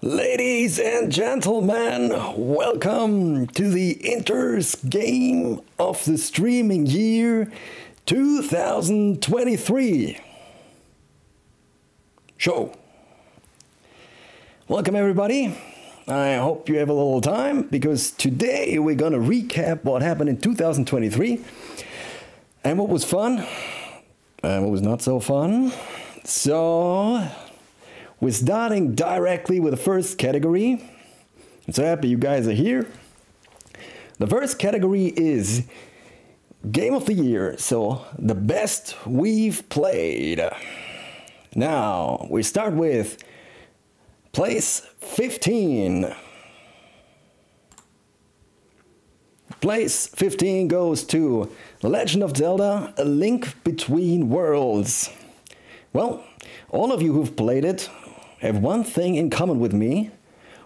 Ladies and gentlemen, welcome to the Inters game of the streaming year 2023 show. Welcome everybody. I hope you have a little time because today we're gonna recap what happened in 2023 and what was fun and what was not so fun. So we're starting directly with the first category. I'm so happy you guys are here. The first category is Game of the Year, so the best we've played. Now, we start with place 15. Place 15 goes to Legend of Zelda: A Link Between Worlds. Well, all of you who've played it have one thing in common with me.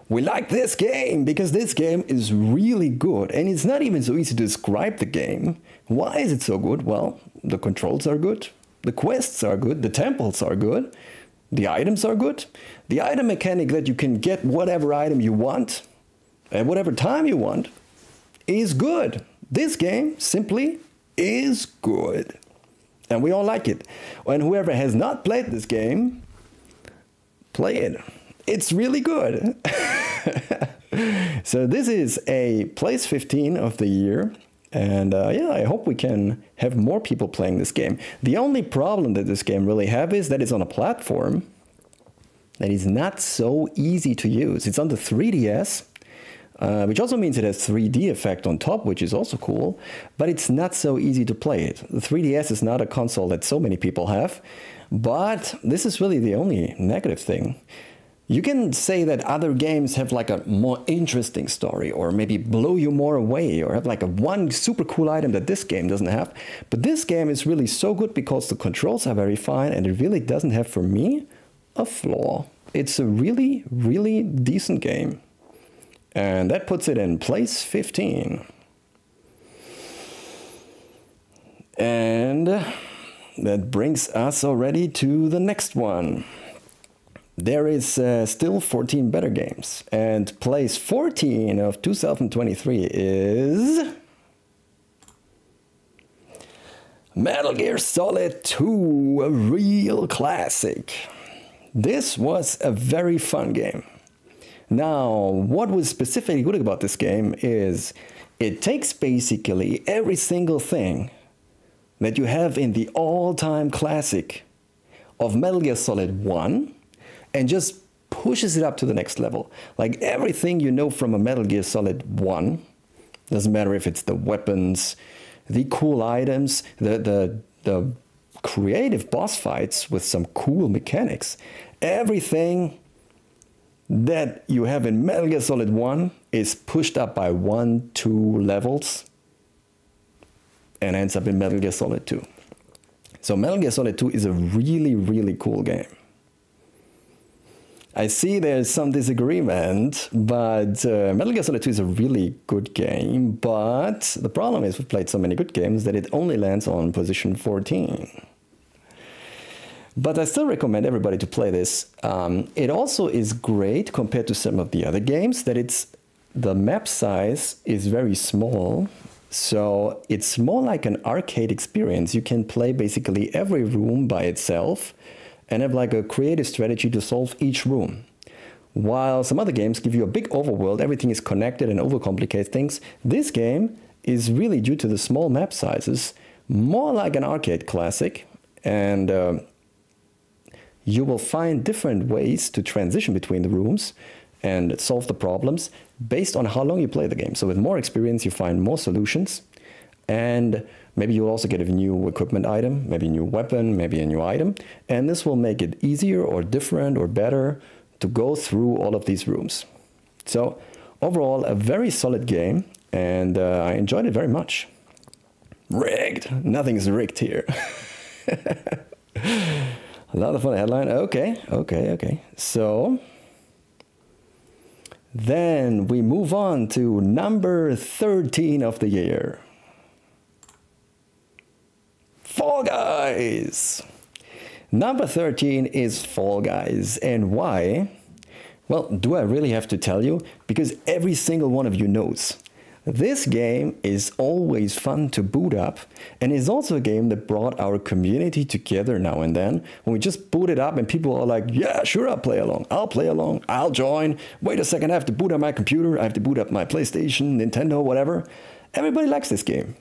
We like this game because this game is really good, and it's not even so easy to describe the game. Why is it so good? Well, the controls are good, the quests are good, the temples are good, the items are good. The item mechanic that you can get whatever item you want at whatever time you want is good. This game simply is good. And we all like it. And whoever has not played this game, play it. It's really good. So this is a place 15 of the year. And yeah, I hope we can have more people playing this game. The only problem that this game really has is that it's on a platform that is not so easy to use. It's on the 3DS. Which also means it has 3D effect on top, which is also cool, but it's not so easy to play it. The 3DS is not a console that so many people have, but this is really the only negative thing. You can say that other games have like a more interesting story, or maybe blow you more away, or have like a one super cool item that this game doesn't have. But this game is really so good because the controls are very fine, and it really doesn't have, for me, a flaw. It's a really, really decent game. And that puts it in place 15. And that brings us already to the next one. There is still 14 better games. And place 14 of 2023 is Metal Gear Solid 2, a real classic. This was a very fun game. Now, what was specifically good about this game is it takes basically every single thing that you have in the all-time classic of Metal Gear Solid 1 and just pushes it up to the next level. Like everything you know from a Metal Gear Solid 1, doesn't matter if it's the weapons, the cool items, the creative boss fights with some cool mechanics, everything that you have in Metal Gear Solid 1 is pushed up by 1-2 levels and ends up in Metal Gear Solid 2. So Metal Gear Solid 2 is a really, really cool game. I see there's some disagreement, but Metal Gear Solid 2 is a really good game, but the problem is we've played so many good games that it only lands on position 14. But I still recommend everybody to play this. It also is great compared to some of the other games that the map size is very small. So it's more like an arcade experience. You can play basically every room by itself and have like a creative strategy to solve each room. While some other games give you a big overworld, everything is connected and overcomplicates things. This game is really, due to the small map sizes, more like an arcade classic. And you will find different ways to transition between the rooms and solve the problems based on how long you play the game. So with more experience, you find more solutions, and maybe you'll also get a new equipment item, maybe a new weapon, maybe a new item. And this will make it easier or different or better to go through all of these rooms. So overall, a very solid game, and I enjoyed it very much. Rigged. Nothing's rigged here. A lot of fun headline. Okay. So then we move on to number 13 of the year. Fall Guys. Number 13 is Fall Guys. And why? Well, do I really have to tell you? Because every single one of you knows. This game is always fun to boot up, and is also a game that brought our community together now and then. When we just boot it up and people are like, yeah, sure, I'll play along, I'll join. Wait a second, I have to boot up my computer, I have to boot up my PlayStation, Nintendo, whatever. Everybody likes this game.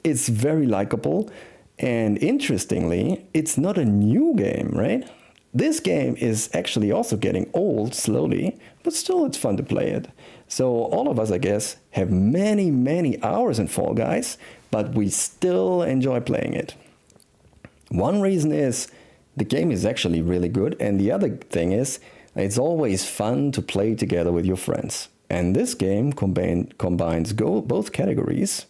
It's very likable, and interestingly, it's not a new game, right? This game is actually also getting old slowly, but still it's fun to play it. So all of us, I guess, have many, many hours in Fall Guys, but we still enjoy playing it. One reason is the game is actually really good, and the other thing is it's always fun to play together with your friends. And this game combines both categories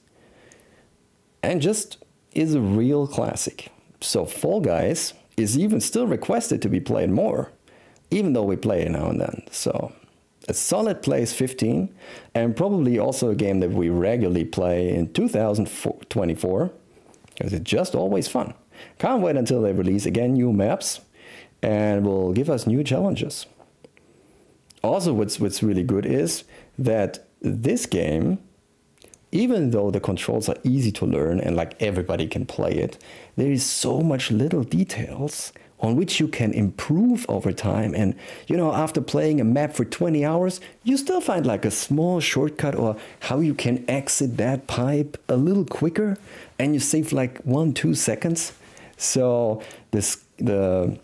and just is a real classic. So Fall Guys is even still requested to be played more, even though we play it now and then. So a solid place 15, and probably also a game that we regularly play in 2024, because it's just always fun. Can't wait until they release again new maps and will give us new challenges. Also, what's really good is that this game, even though the controls are easy to learn and like everybody can play it, there is so much little details on which you can improve over time. And, you know, after playing a map for 20 hours, you still find like a small shortcut or how you can exit that pipe a little quicker, and you save like 1-2 seconds. So the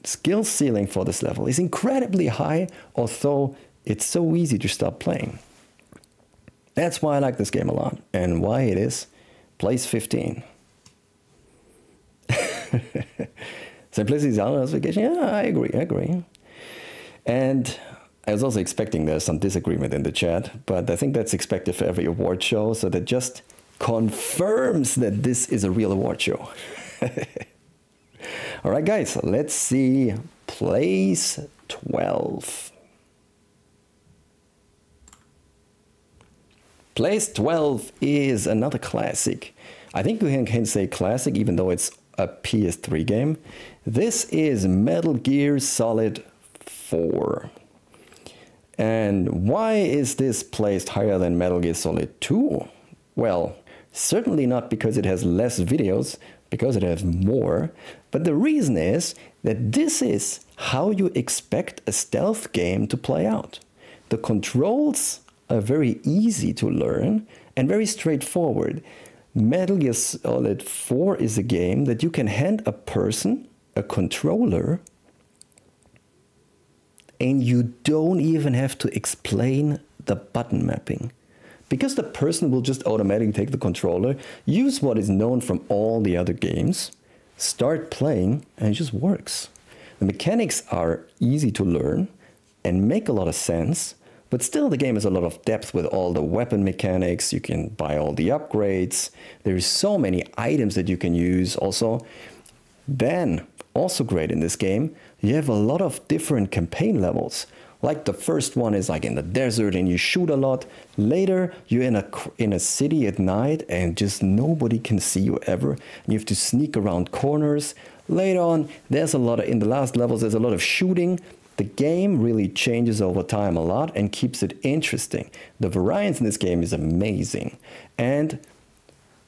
skill ceiling for this level is incredibly high, although it's so easy to stop playing. That's why I like this game a lot, and why it is place 15. Simplicity is our vacation. Yeah, I agree. And I was also expecting there's some disagreement in the chat, but I think that's expected for every award show, so that just confirms that this is a real award show. All right, guys, let's see place 12. Place 12 is another classic. I think we can say classic even though it's a PS3 game. This is Metal Gear Solid 4. And why is this placed higher than Metal Gear Solid 2? Well, certainly not because it has less videos, because it has more, but the reason is that this is how you expect a stealth game to play out. The controls are very easy to learn and very straightforward. Metal Gear Solid 4 is a game that you can hand a person a controller and you don't even have to explain the button mapping. Because the person will just automatically take the controller, use what is known from all the other games, start playing, and it just works. The mechanics are easy to learn and make a lot of sense, but still the game has a lot of depth with all the weapon mechanics. You can buy all the upgrades. There's so many items that you can use also. Then, also great in this game, you have a lot of different campaign levels. Like the first one is like in the desert and you shoot a lot. Later, you're in a city at night and just nobody can see you ever. And you have to sneak around corners. Later on, in the last levels, there's a lot of shooting. The game really changes over time a lot and keeps it interesting. The variance in this game is amazing. And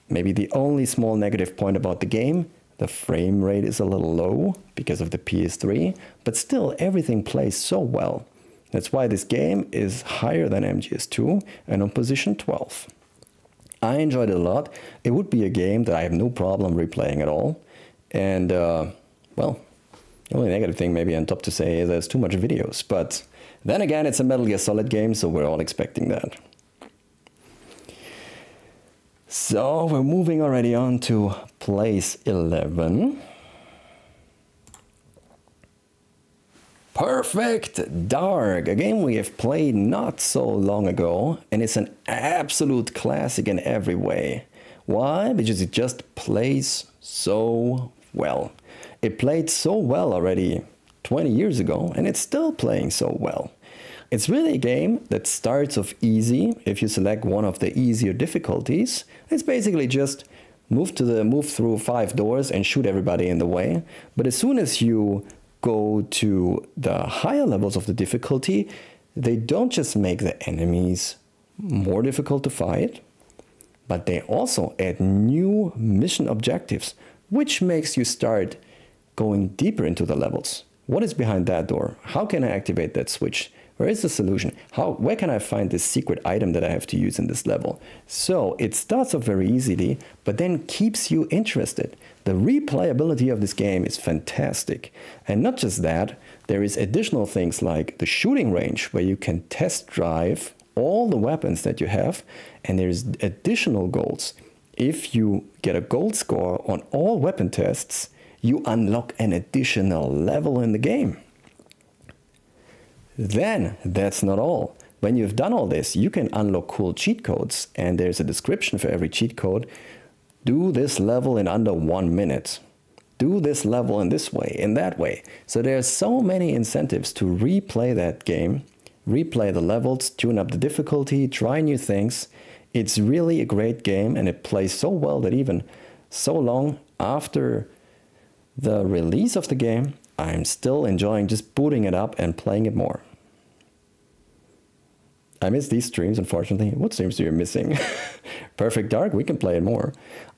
maybe the only small negative point about the game, the frame rate is a little low because of the PS3, but still everything plays so well. That's why this game is higher than MGS2 and on position 12. I enjoyed it a lot. It would be a game that I have no problem replaying at all. And, well, the only negative thing maybe on top to say is there's too much videos. But then again, it's a Metal Gear Solid game, so we're all expecting that. So we're moving already on to place 11. Perfect Dark, a game we have played not so long ago, and it's an absolute classic in every way. Why? Because it just plays so well. It played so well already 20 years ago, and it's still playing so well. It's really a game that starts off easy. If you select one of the easier difficulties, it's basically just move through 5 doors and shoot everybody in the way. But as soon as you go to the higher levels of the difficulty, they don't just make the enemies more difficult to fight, but they also add new mission objectives, which makes you start going deeper into the levels. What is behind that door? How can I activate that switch? Where is the solution? Where can I find this secret item that I have to use in this level? So it starts off very easily, but then keeps you interested. The replayability of this game is fantastic. And not just that, there is additional things like the shooting range, where you can test drive all the weapons that you have, and there's additional goals. If you get a gold score on all weapon tests, you unlock an additional level in the game. Then, that's not all. When you've done all this, you can unlock cool cheat codes, and there's a description for every cheat code. Do this level in under 1 minute. Do this level in this way, in that way. So there's so many incentives to replay that game, replay the levels, tune up the difficulty, try new things. It's really a great game, and it plays so well that even so long after the release of the game, I'm still enjoying just booting it up and playing it more. I miss these streams, unfortunately. What streams are you missing? Perfect Dark, we can play it more.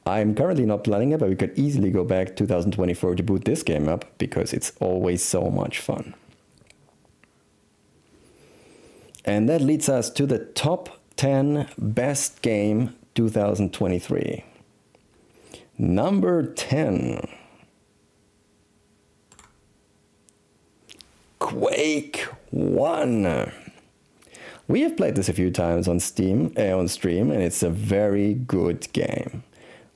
I'm currently not planning it, but we could easily go back 2024 to boot this game up, because it's always so much fun. And that leads us to the top 10 best game 2023. Number 10. Quake 1. We have played this a few times on stream, and it's a very good game.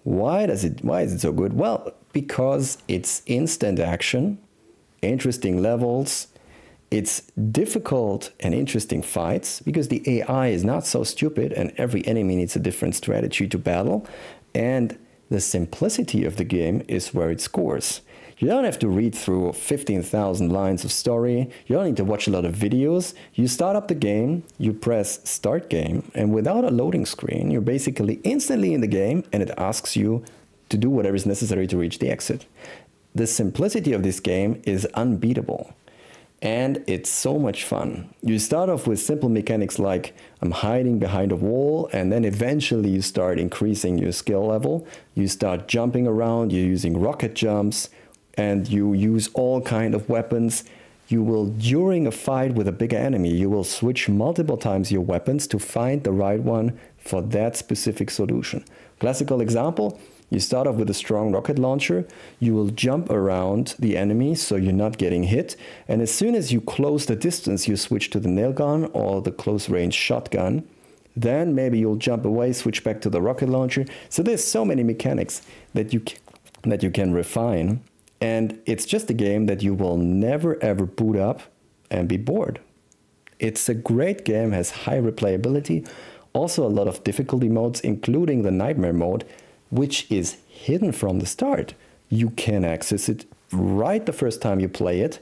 Why is it so good? Well, because it's instant action, interesting levels, it's difficult and interesting fights, because the AI is not so stupid and every enemy needs a different strategy to battle, and the simplicity of the game is where it scores. You don't have to read through 15,000 lines of story. You don't need to watch a lot of videos. You start up the game, you press start game, and without a loading screen, you're basically instantly in the game, and it asks you to do whatever is necessary to reach the exit. The simplicity of this game is unbeatable, and it's so much fun. You start off with simple mechanics like I'm hiding behind a wall, and then eventually you start increasing your skill level. You start jumping around, you're using rocket jumps, and you use all kind of weapons. You will, during a fight with a bigger enemy, you will switch multiple times your weapons to find the right one for that specific solution. Classical example, you start off with a strong rocket launcher, you will jump around the enemy so you're not getting hit, and as soon as you close the distance, you switch to the nail gun or the close range shotgun. Then maybe you'll jump away, switch back to the rocket launcher. So there's so many mechanics that you can refine. And it's just a game that you will never ever boot up and be bored. It's a great game, has high replayability, also a lot of difficulty modes, including the nightmare mode, which is hidden from the start. You can access it right the first time you play it,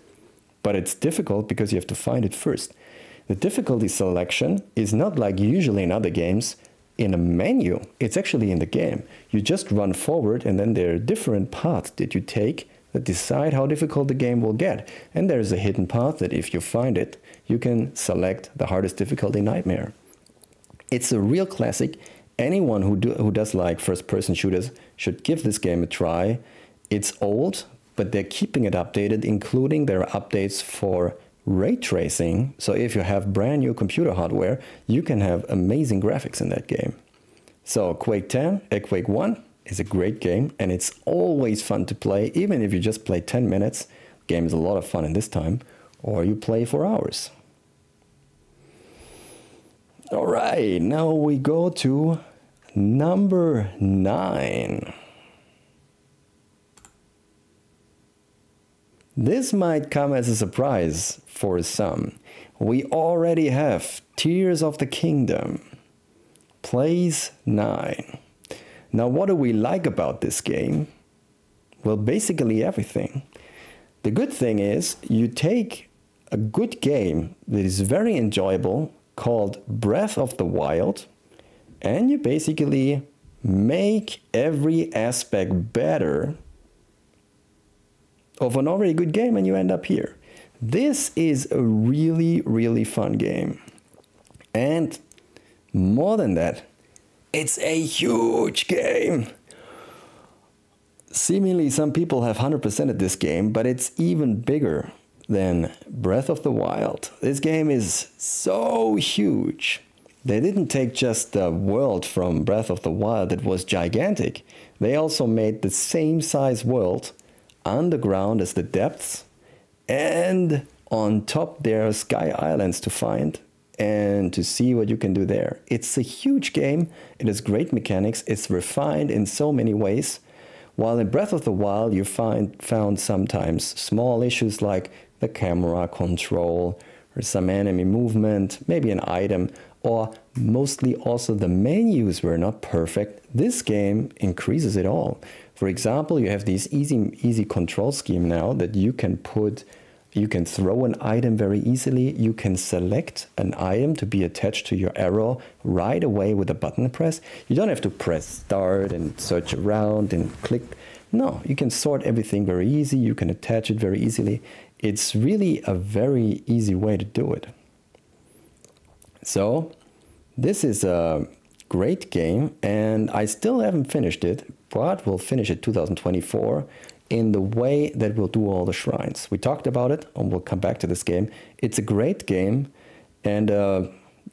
but it's difficult because you have to find it first. The difficulty selection is not like usually in other games in a menu. It's actually in the game. You just run forward, and then there are different paths that you take that decide how difficult the game will get. And there's a hidden path that if you find it, you can select the hardest difficulty nightmare. It's a real classic. Anyone who does like first-person shooters should give this game a try. It's old, but they're keeping it updated, including there are updates for ray tracing. So if you have brand new computer hardware, you can have amazing graphics in that game. So Quake 1 is a great game, and it's always fun to play. Even if you just play 10 minutes, the game is a lot of fun in this time, or you play for hours. All right, now we go to number 9. This might come as a surprise for some. We already have Tears of the Kingdom, place 9. Now, what do we like about this game? Well, basically everything. The good thing is you take a good game that is very enjoyable called Breath of the Wild, and you basically make every aspect better of an already good game and you end up here. This is a really, really fun game. And more than that, it's a huge game. Seemingly some people have 100%ed this game, but it's even bigger than Breath of the Wild. This game is so huge. They didn't take just the world from Breath of the Wild that was gigantic. They also made the same size world underground as the depths, and on top there are sky islands to find and to see what you can do there. It's a huge game. It has great mechanics. It's refined in so many ways. While in Breath of the Wild you found sometimes small issues like the camera control or some enemy movement, maybe an item, or mostly also the menus were not perfect. This game increases it all. For example, you have this easy control scheme now that you can throw an item very easily. You can select an item to be attached to your arrow right away with a button press. You don't have to press start and search around and click. No, you can sort everything very easy. You can attach it very easily. It's really a very easy way to do it. So this is a great game, and I still haven't finished it, but we'll finish it 2024 in the way that we'll do all the shrines. We talked about it, and we'll come back to this game. It's a great game, and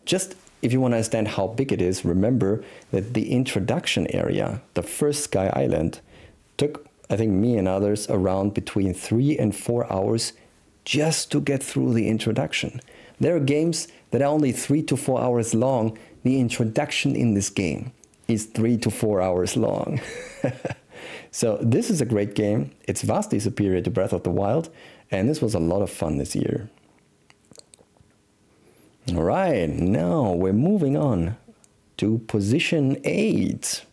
just if you want to understand how big it is, remember that the introduction area, the first Sky Island, took, I think, me and others around between 3 and 4 hours just to get through the introduction. There are games that are only 3 to 4 hours long. The introduction in this game is 3 to 4 hours long. So this is a great game. It's vastly superior to Breath of the Wild, and this was a lot of fun this year. All right, now we're moving on to position 8.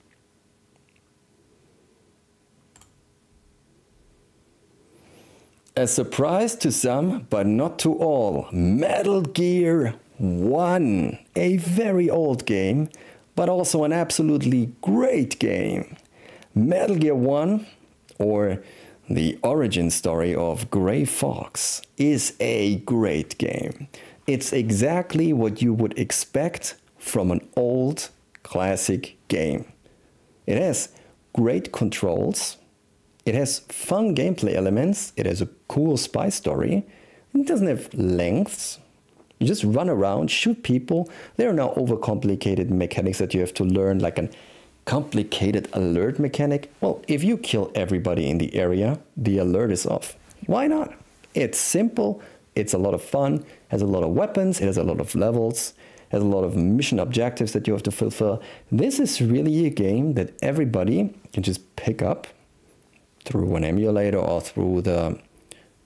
A surprise to some, but not to all. Metal Gear 1. A very old game, but also an absolutely great game. Metal Gear 1, or the origin story of Gray Fox, is a great game. It's exactly what you would expect from an old classic game. It has great controls. It has fun gameplay elements. It has a cool spy story. It doesn't have lengths. You just run around, shoot people. There are no overcomplicated mechanics that you have to learn, like an complicated alert mechanic. Well, if you kill everybody in the area, the alert is off. Why not? It's simple. It's a lot of fun. Has a lot of weapons. It has a lot of levels. Has a lot of mission objectives that you have to fulfill. This is really a game that everybody can just pick up through an emulator or through the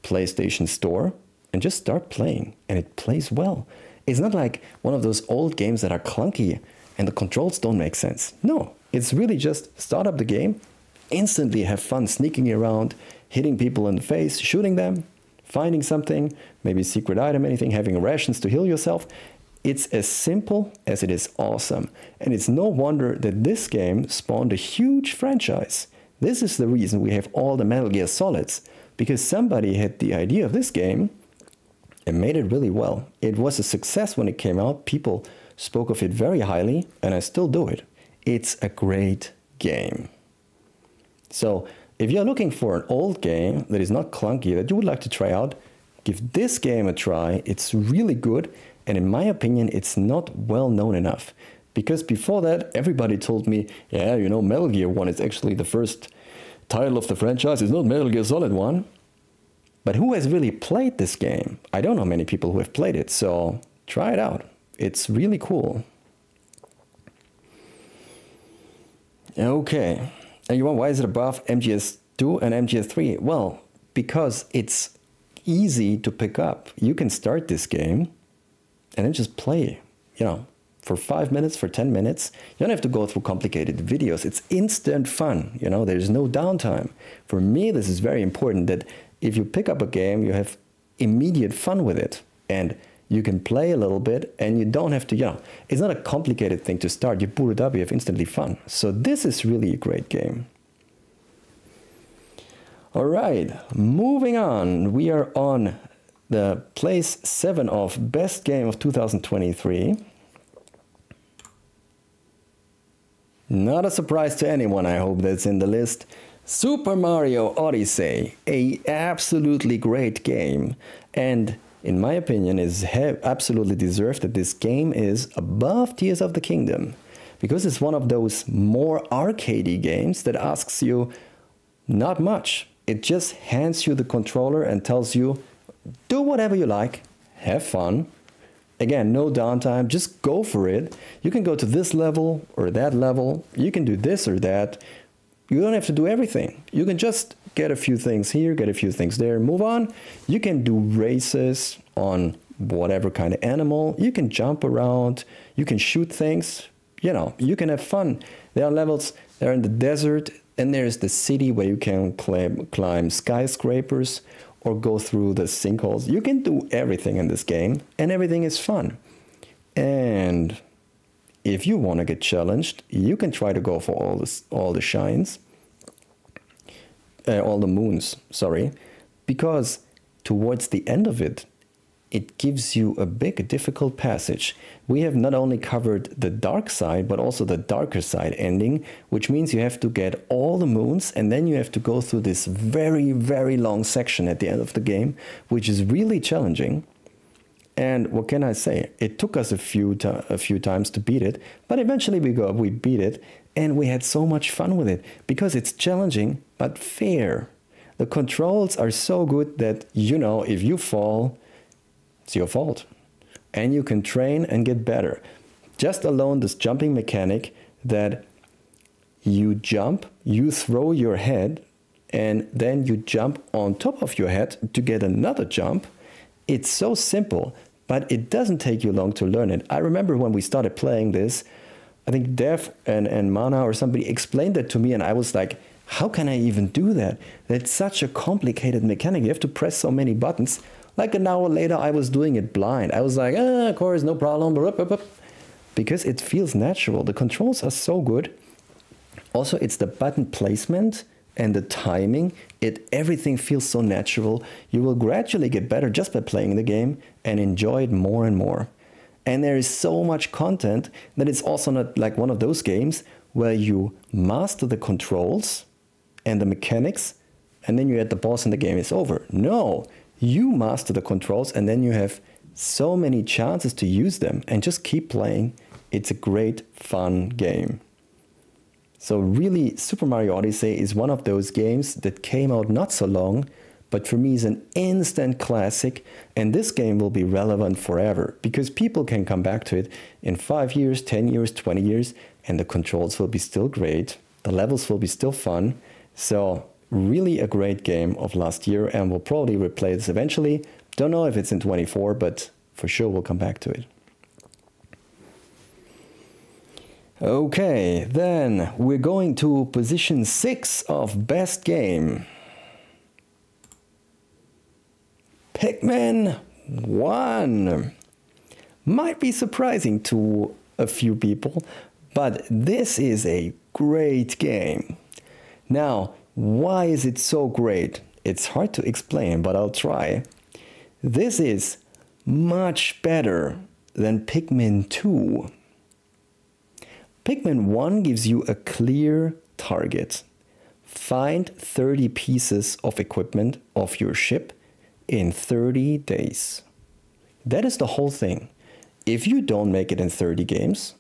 PlayStation Store and just start playing, and it plays well. It's not like one of those old games that are clunky and the controls don't make sense. No, it's really just start up the game, instantly have fun sneaking around, hitting people in the face, shooting them, finding something, maybe a secret item, anything, having rations to heal yourself. It's as simple as it is awesome. And it's no wonder that this game spawned a huge franchise. This is the reason we have all the Metal Gear Solids, because somebody had the idea of this game and made it really well. It was a success when it came out. People spoke of it very highly, and I still do it. It's a great game. So if you're looking for an old game that is not clunky, that you would like to try out, give this game a try. It's really good, and in my opinion, it's not well known enough. Because before that, everybody told me, yeah, you know, Metal Gear 1 is actually the first title of the franchise. It's not Metal Gear Solid 1. But who has really played this game? I don't know many people who have played it, so try it out. It's really cool. Okay. And you want, why is it above MGS2 and MGS3? Well, because it's easy to pick up. You can start this game and then just play, you know, for 5 minutes, for 10 minutes. You don't have to go through complicated videos. It's instant fun, you know, there's no downtime. For me, this is very important that if you pick up a game, you have immediate fun with it. And you can play a little bit and you don't have to, you know, it's not a complicated thing to start. You boot it up, you have instantly fun. So this is really a great game. All right, moving on. We are on the place 7 of best game of 2023. Not a surprise to anyone, I hope, that's in the list. Super Mario Odyssey, a absolutely great game, and in my opinion is absolutely deserved that this game is above Tears of the Kingdom, because it's one of those more arcadey games that asks you not much. It just hands you the controller and tells you, do whatever you like, have fun. Again, no downtime, just go for it. You can go to this level or that level. You can do this or that. You don't have to do everything. You can just get a few things here, get a few things there, move on. You can do races on whatever kind of animal. You can jump around. You can shoot things. You know, you can have fun. There are levels, they're in the desert, and there's the city where you can climb skyscrapers or go through the sinkholes. You can do everything in this game, and everything is fun. And if you want to get challenged, you can try to go for all the shines, all the moons, sorry, because towards the end of it, it gives you a big difficult passage. We have not only covered the dark side, but also the darker side ending, which means you have to get all the moons, and then you have to go through this very, very long section at the end of the game, which is really challenging. And what can I say? It took us a few times to beat it, but eventually we beat it, and we had so much fun with it, because it's challenging, but fair. The controls are so good that, you know, if you fall, it's your fault. And you can train and get better. Just alone this jumping mechanic that you jump, you throw your head, and then you jump on top of your head to get another jump. It's so simple, but it doesn't take you long to learn it. I remember when we started playing this, I think Dev and Mana or somebody explained that to me, and I was like, how can I even do that? That's such a complicated mechanic. You have to press so many buttons. Like an hour later, I was doing it blind. I was like, of course, no problem. Because it feels natural. The controls are so good. Also, it's the button placement and the timing. Everything feels so natural. You will gradually get better just by playing the game and enjoy it more and more. And there is so much content that it's also not like one of those games where you master the controls and the mechanics, and then you're at the boss and the game is over. No. You master the controls, and then you have so many chances to use them, and just keep playing. It's a great, fun game. So really, Super Mario Odyssey is one of those games that came out not so long, but for me is an instant classic, and this game will be relevant forever, because people can come back to it in 5 years, 10 years, 20 years, and the controls will be still great, the levels will be still fun. So really a great game of last year, and we'll probably replay this eventually. Don't know if it's in 24, but for sure we'll come back to it. Okay, then we're going to position 6 of best game. Pikmin 1. Might be surprising to a few people, but this is a great game. Now, why is it so great? It's hard to explain, but I'll try. This is much better than Pikmin 2. Pikmin 1 gives you a clear target. Find 30 pieces of equipment of your ship in 30 days. That is the whole thing. If you don't make it in 30 days,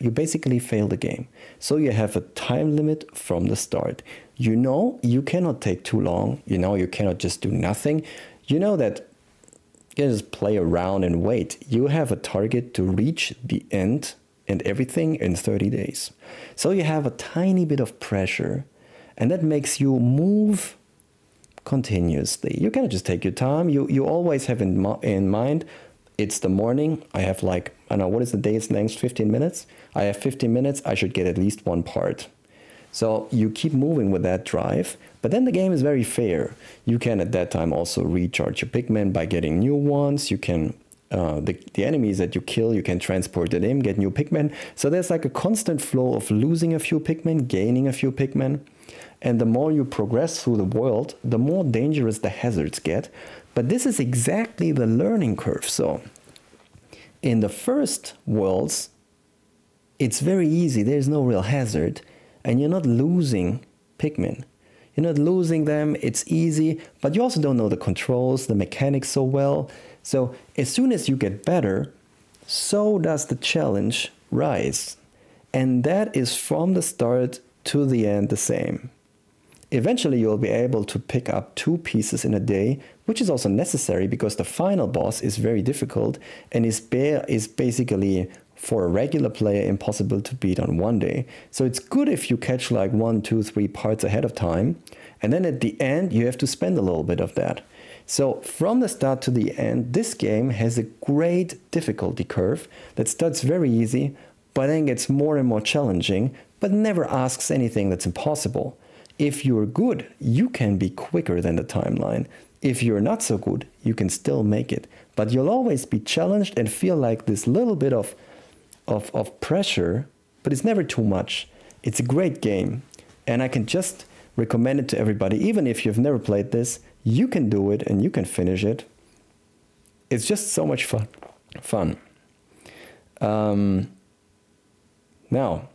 you basically fail the game. So you have a time limit from the start. You know you cannot take too long. You know you cannot just do nothing. You know that you can just play around and wait. You have a target to reach the end and everything in 30 days. So you have a tiny bit of pressure, and that makes you move continuously. You cannot just take your time. You always have in mind, it's the morning. I have like, I don't know, what is the day's length? 15 minutes? I have 15 minutes. I should get at least one part. So you keep moving with that drive, but then the game is very fair. You can at that time also recharge your Pikmin by getting new ones. You can, the enemies that you kill, you can transport it in, get new Pikmin. So there's like a constant flow of losing a few Pikmin, gaining a few Pikmin. and the more you progress through the world, the more dangerous the hazards get. But this is exactly the learning curve. So in the first worlds, it's very easy. There's no real hazard, and you're not losing Pikmin. You're not losing them. It's easy, but you also don't know the controls, the mechanics so well. So as soon as you get better, so does the challenge rise. And that is from the start to the end the same. Eventually you'll be able to pick up 2 pieces in a day, which is also necessary because the final boss is very difficult and is basically, for a regular player, impossible to beat on one day. So it's good if you catch like 1, 2, 3 parts ahead of time, and then at the end you have to spend a little bit of that. So from the start to the end, this game has a great difficulty curve that starts very easy, but then gets more and more challenging, but never asks anything that's impossible. If you're good, you can be quicker than the timeline. If you're not so good, you can still make it. But you'll always be challenged and feel like this little bit of pressure, but it's never too much. It's a great game, and I can just recommend it to everybody. Even if you've never played this, you can do it and you can finish it. It's just so much fun. Now,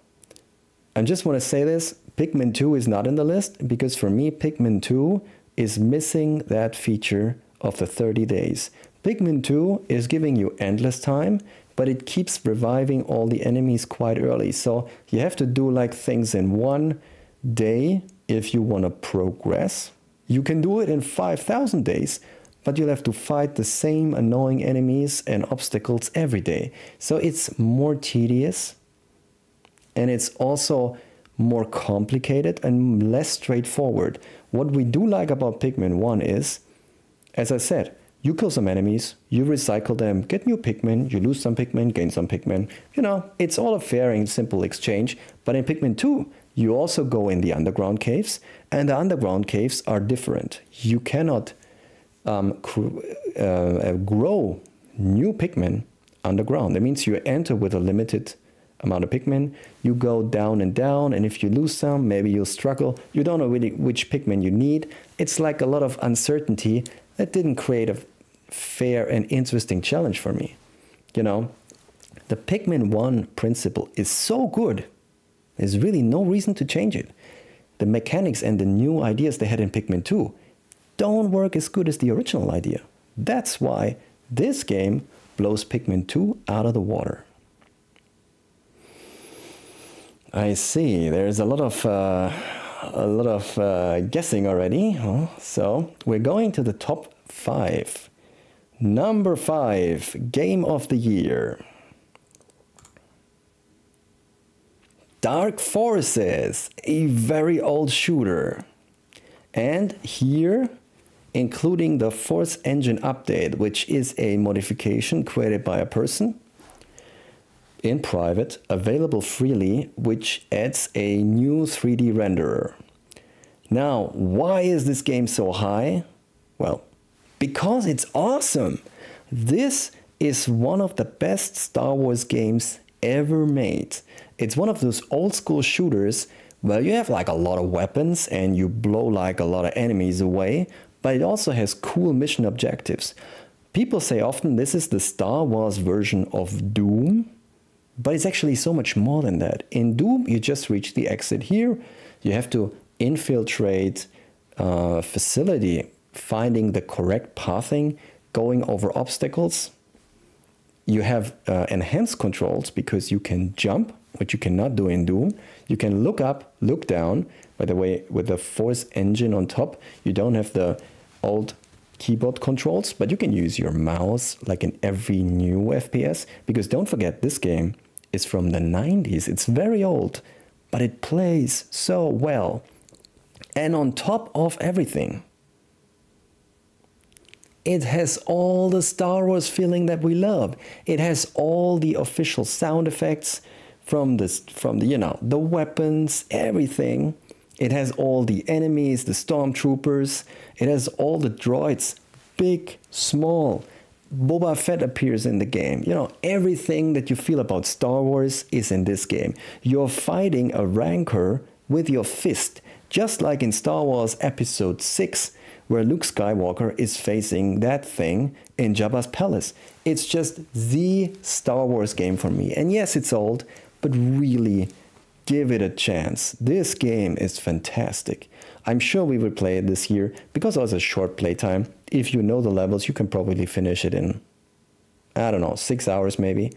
I just want to say this, Pikmin 2 is not in the list because for me, Pikmin 2 is missing that feature of the 30 days. Pikmin 2 is giving you endless time, but it keeps reviving all the enemies quite early. So you have to do like things in one day if you want to progress. You can do it in 5,000 days, but you'll have to fight the same annoying enemies and obstacles every day. So it's more tedious, and it's also more complicated and less straightforward. What we do like about Pikmin 1 is, as I said, you kill some enemies, you recycle them, get new Pikmin, you lose some Pikmin, gain some Pikmin. You know, it's all a fair and simple exchange. But in Pikmin 2, you also go in the underground caves, and the underground caves are different. You cannot grow new Pikmin underground. That means you enter with a limited amount of Pikmin, you go down and down, and if you lose some, maybe you'll struggle. You don't know really which Pikmin you need. It's like a lot of uncertainty that didn't create a fair and interesting challenge for me. You know, the Pikmin 1 principle is so good, there's really no reason to change it. The mechanics and the new ideas they had in Pikmin 2 don't work as good as the original idea. That's why this game blows Pikmin 2 out of the water. I see. There's a lot of guessing already. So we're going to the top 5. Number 5, Game of the Year. Dark Forces, a very old shooter. And here, including the Force Engine update, which is a modification created by a person in private, available freely, which adds a new 3D renderer. Now, why is this game so high? Well, because it's awesome. This is one of the best Star Wars games ever made. It's one of those old school shooters where you have like a lot of weapons and you blow like a lot of enemies away, but it also has cool mission objectives. People say often this is the Star Wars version of Doom, but it's actually so much more than that. In Doom, you just reach the exit here. You have to infiltrate a facility, finding the correct pathing, going over obstacles. You have enhanced controls because you can jump, which you cannot do in Doom. You can look up, look down. By the way, with the Force Engine on top, you don't have the old keyboard controls, but you can use your mouse like in every new FPS. Because don't forget, this game is from the 90s. It's very old, but it plays so well. And on top of everything, it has all the Star Wars feeling that we love. It has all the official sound effects from the weapons, everything. It has all the enemies, the stormtroopers. It has all the droids, big, small. Boba Fett appears in the game. You know, everything that you feel about Star Wars is in this game. You're fighting a rancor with your fist, Just like in Star Wars Episode 6, where Luke Skywalker is facing that thing in Jabba's palace. It's just the Star Wars game for me. And yes, it's old, but really give it a chance. This game is fantastic. I'm sure we will play it this year because it was a short playtime. If you know the levels, you can probably finish it in, I don't know, 6 hours maybe.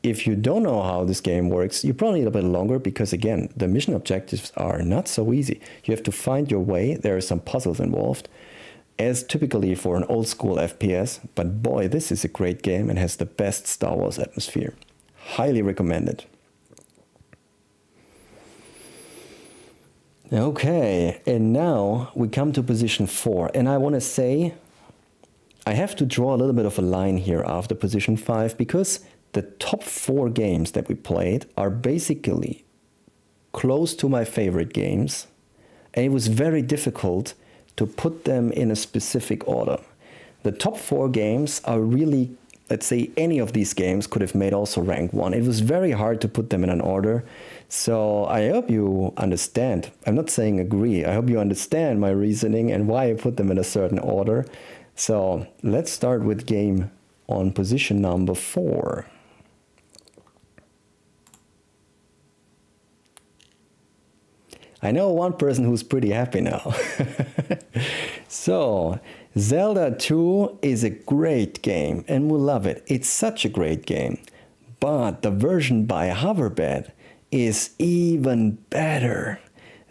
If you don't know how this game works, you probably need a bit longer because, again, the mission objectives are not so easy. You have to find your way. There are some puzzles involved, as typically for an old school FPS. But boy, this is a great game and has the best Star Wars atmosphere. Highly recommended. Okay, and now we come to position 4. And I want to say, I have to draw a little bit of a line here after position 5 because the top 4 games that we played are basically close to my favorite games, and it was very difficult to put them in a specific order. The top 4 games are really, let's say any of these games could have made also rank 1. It was very hard to put them in an order, so I hope you understand. I'm not saying agree, I hope you understand my reasoning and why I put them in a certain order. So let's start with game on position number 4. I know one person who's pretty happy now. So, Zelda 2 is a great game and we love it. It's such a great game. But the version by Hoverbed is even better.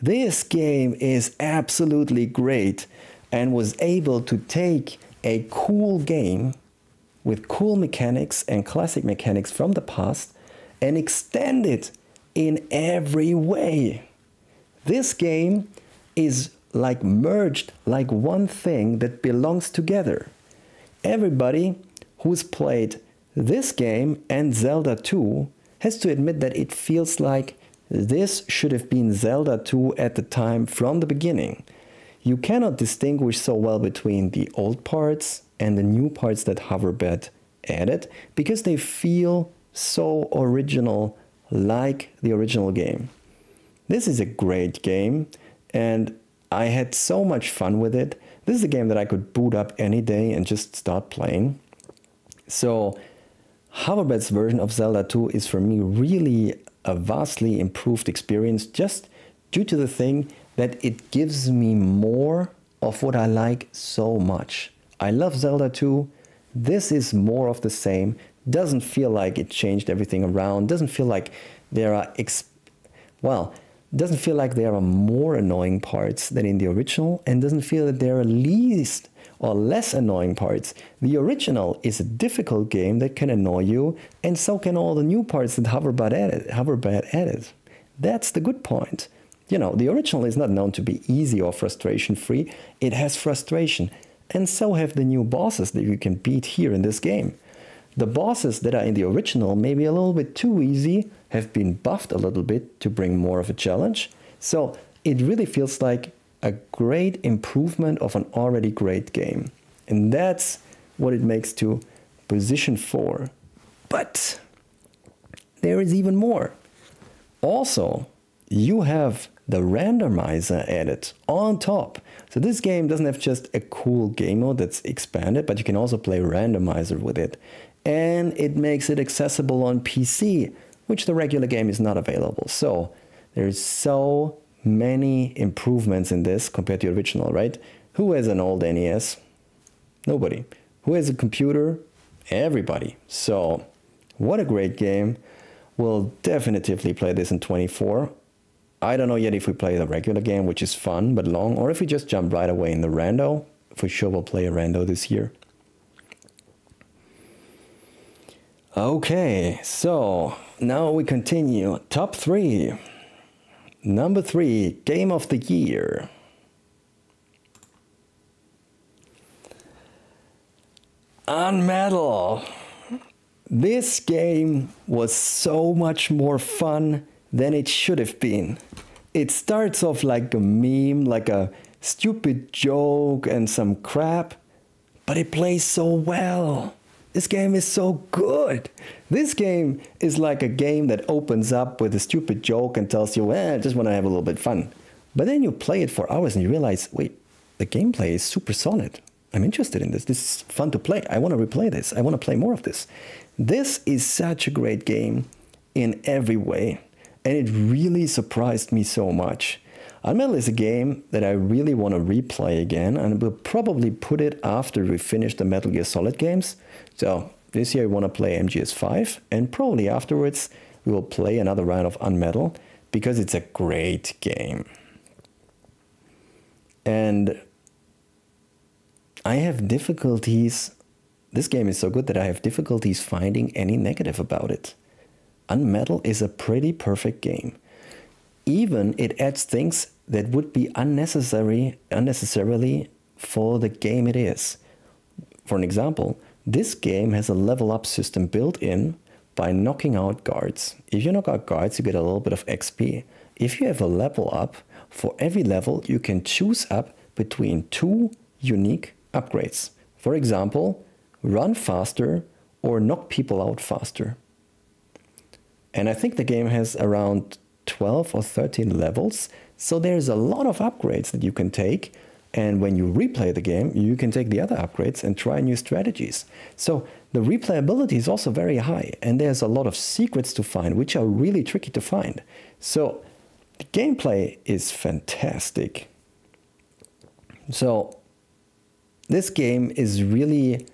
This game is absolutely great and was able to take a cool game with cool mechanics and classic mechanics from the past and extend it in every way. This game is like merged like one thing that belongs together. Everybody who's played this game and Zelda 2 has to admit that it feels like this should have been Zelda 2 at the time from the beginning. You cannot distinguish so well between the old parts and the new parts that Hoverbed added because they feel so original, like the original game. This is a great game and I had so much fun with it. This is a game that I could boot up any day and just start playing. So Hoverbed's version of Zelda 2 is for me really a vastly improved experience just due to the thing that it gives me more of what I like so much. I love Zelda 2. This is more of the same. Doesn't feel like it changed everything around. Doesn't feel like there are doesn't feel like there are more annoying parts than in the original, and doesn't feel that there are least or less annoying parts. The original is a difficult game that can annoy you, and so can all the new parts that Hoverbed added. That's the good point. You know, the original is not known to be easy or frustration-free. It has frustration, and so have the new bosses that you can beat here in this game. The bosses that are in the original, maybe a little bit too easy, have been buffed a little bit to bring more of a challenge. So it really feels like a great improvement of an already great game. And that's what it makes to position 4. But there is even more. Also, you have the randomizer added on top. So this game doesn't have just a cool game mode that's expanded, but you can also play randomizer with it. And it makes it accessible on PC, which the regular game is not available. So there's so many improvements in this compared to the original, right? Who has an old NES? Nobody. Who has a computer? Everybody. So what a great game. We'll definitively play this in 24. I don't know yet if we play the regular game, which is fun but long, or if we just jump right away in the rando. For sure we'll play a rando this year. Okay, so now we continue. Top 3. Number 3, Game of the Year. Unmetal. This game was so much more fun than it should have been. It starts off like a meme, like a stupid joke and some crap, but it plays so well. This game is so good. This game is like a game that opens up with a stupid joke and tells you, well, I just want to have a little bit fun. But then you play it for hours and you realize, wait, the gameplay is super solid. I'm interested in this. This is fun to play. I want to replay this. I want to play more of this. This is such a great game in every way. And it really surprised me so much. Unmetal is a game that I really want to replay again, and we'll probably put it after we finish the Metal Gear Solid games. So this year I want to play MGS5, and probably afterwards we will play another round of Unmetal, because it's a great game. And I have difficulties, this game is so good that I have difficulties finding any negative about it. Unmetal is a pretty perfect game. Even it adds things that would be unnecessarily for the game it is. For an example, this game has a level up system built in by knocking out guards. If you knock out guards, you get a little bit of XP. If you have a level up, for every level you can choose up between 2 unique upgrades. For example, run faster or knock people out faster. And I think the game has around 12 or 13 levels, so there's a lot of upgrades that you can take, and when you replay the game, you can take the other upgrades and try new strategies. So the replayability is also very high, and there's a lot of secrets to find, which are really tricky to find. So the gameplay is fantastic. So this game is really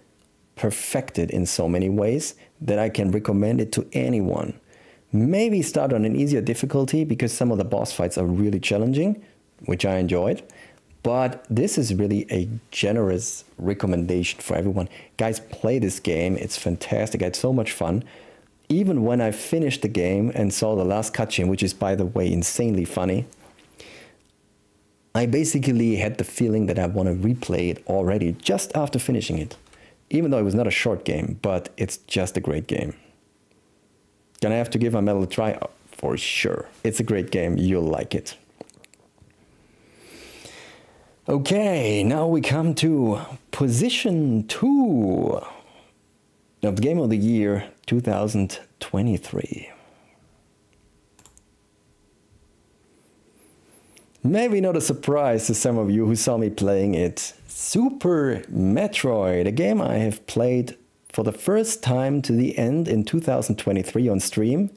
perfected in so many ways that I can recommend it to anyone. Maybe start on an easier difficulty because some of the boss fights are really challenging, which I enjoyed. But this is really a generous recommendation for everyone. Guys, play this game. It's fantastic. I had so much fun. Even when I finished the game and saw the last cutscene, which is, by the way, insanely funny, I basically had the feeling that I want to replay it already just after finishing it. Even though it was not a short game, but it's just a great game. Gonna have to give Unmetal a try? Oh, for sure. It's a great game. You'll like it. Okay, now we come to position 2 of the Game of the Year 2023. Maybe not a surprise to some of you who saw me playing it. Super Metroid, a game I have played for the first time to the end in 2023 on stream,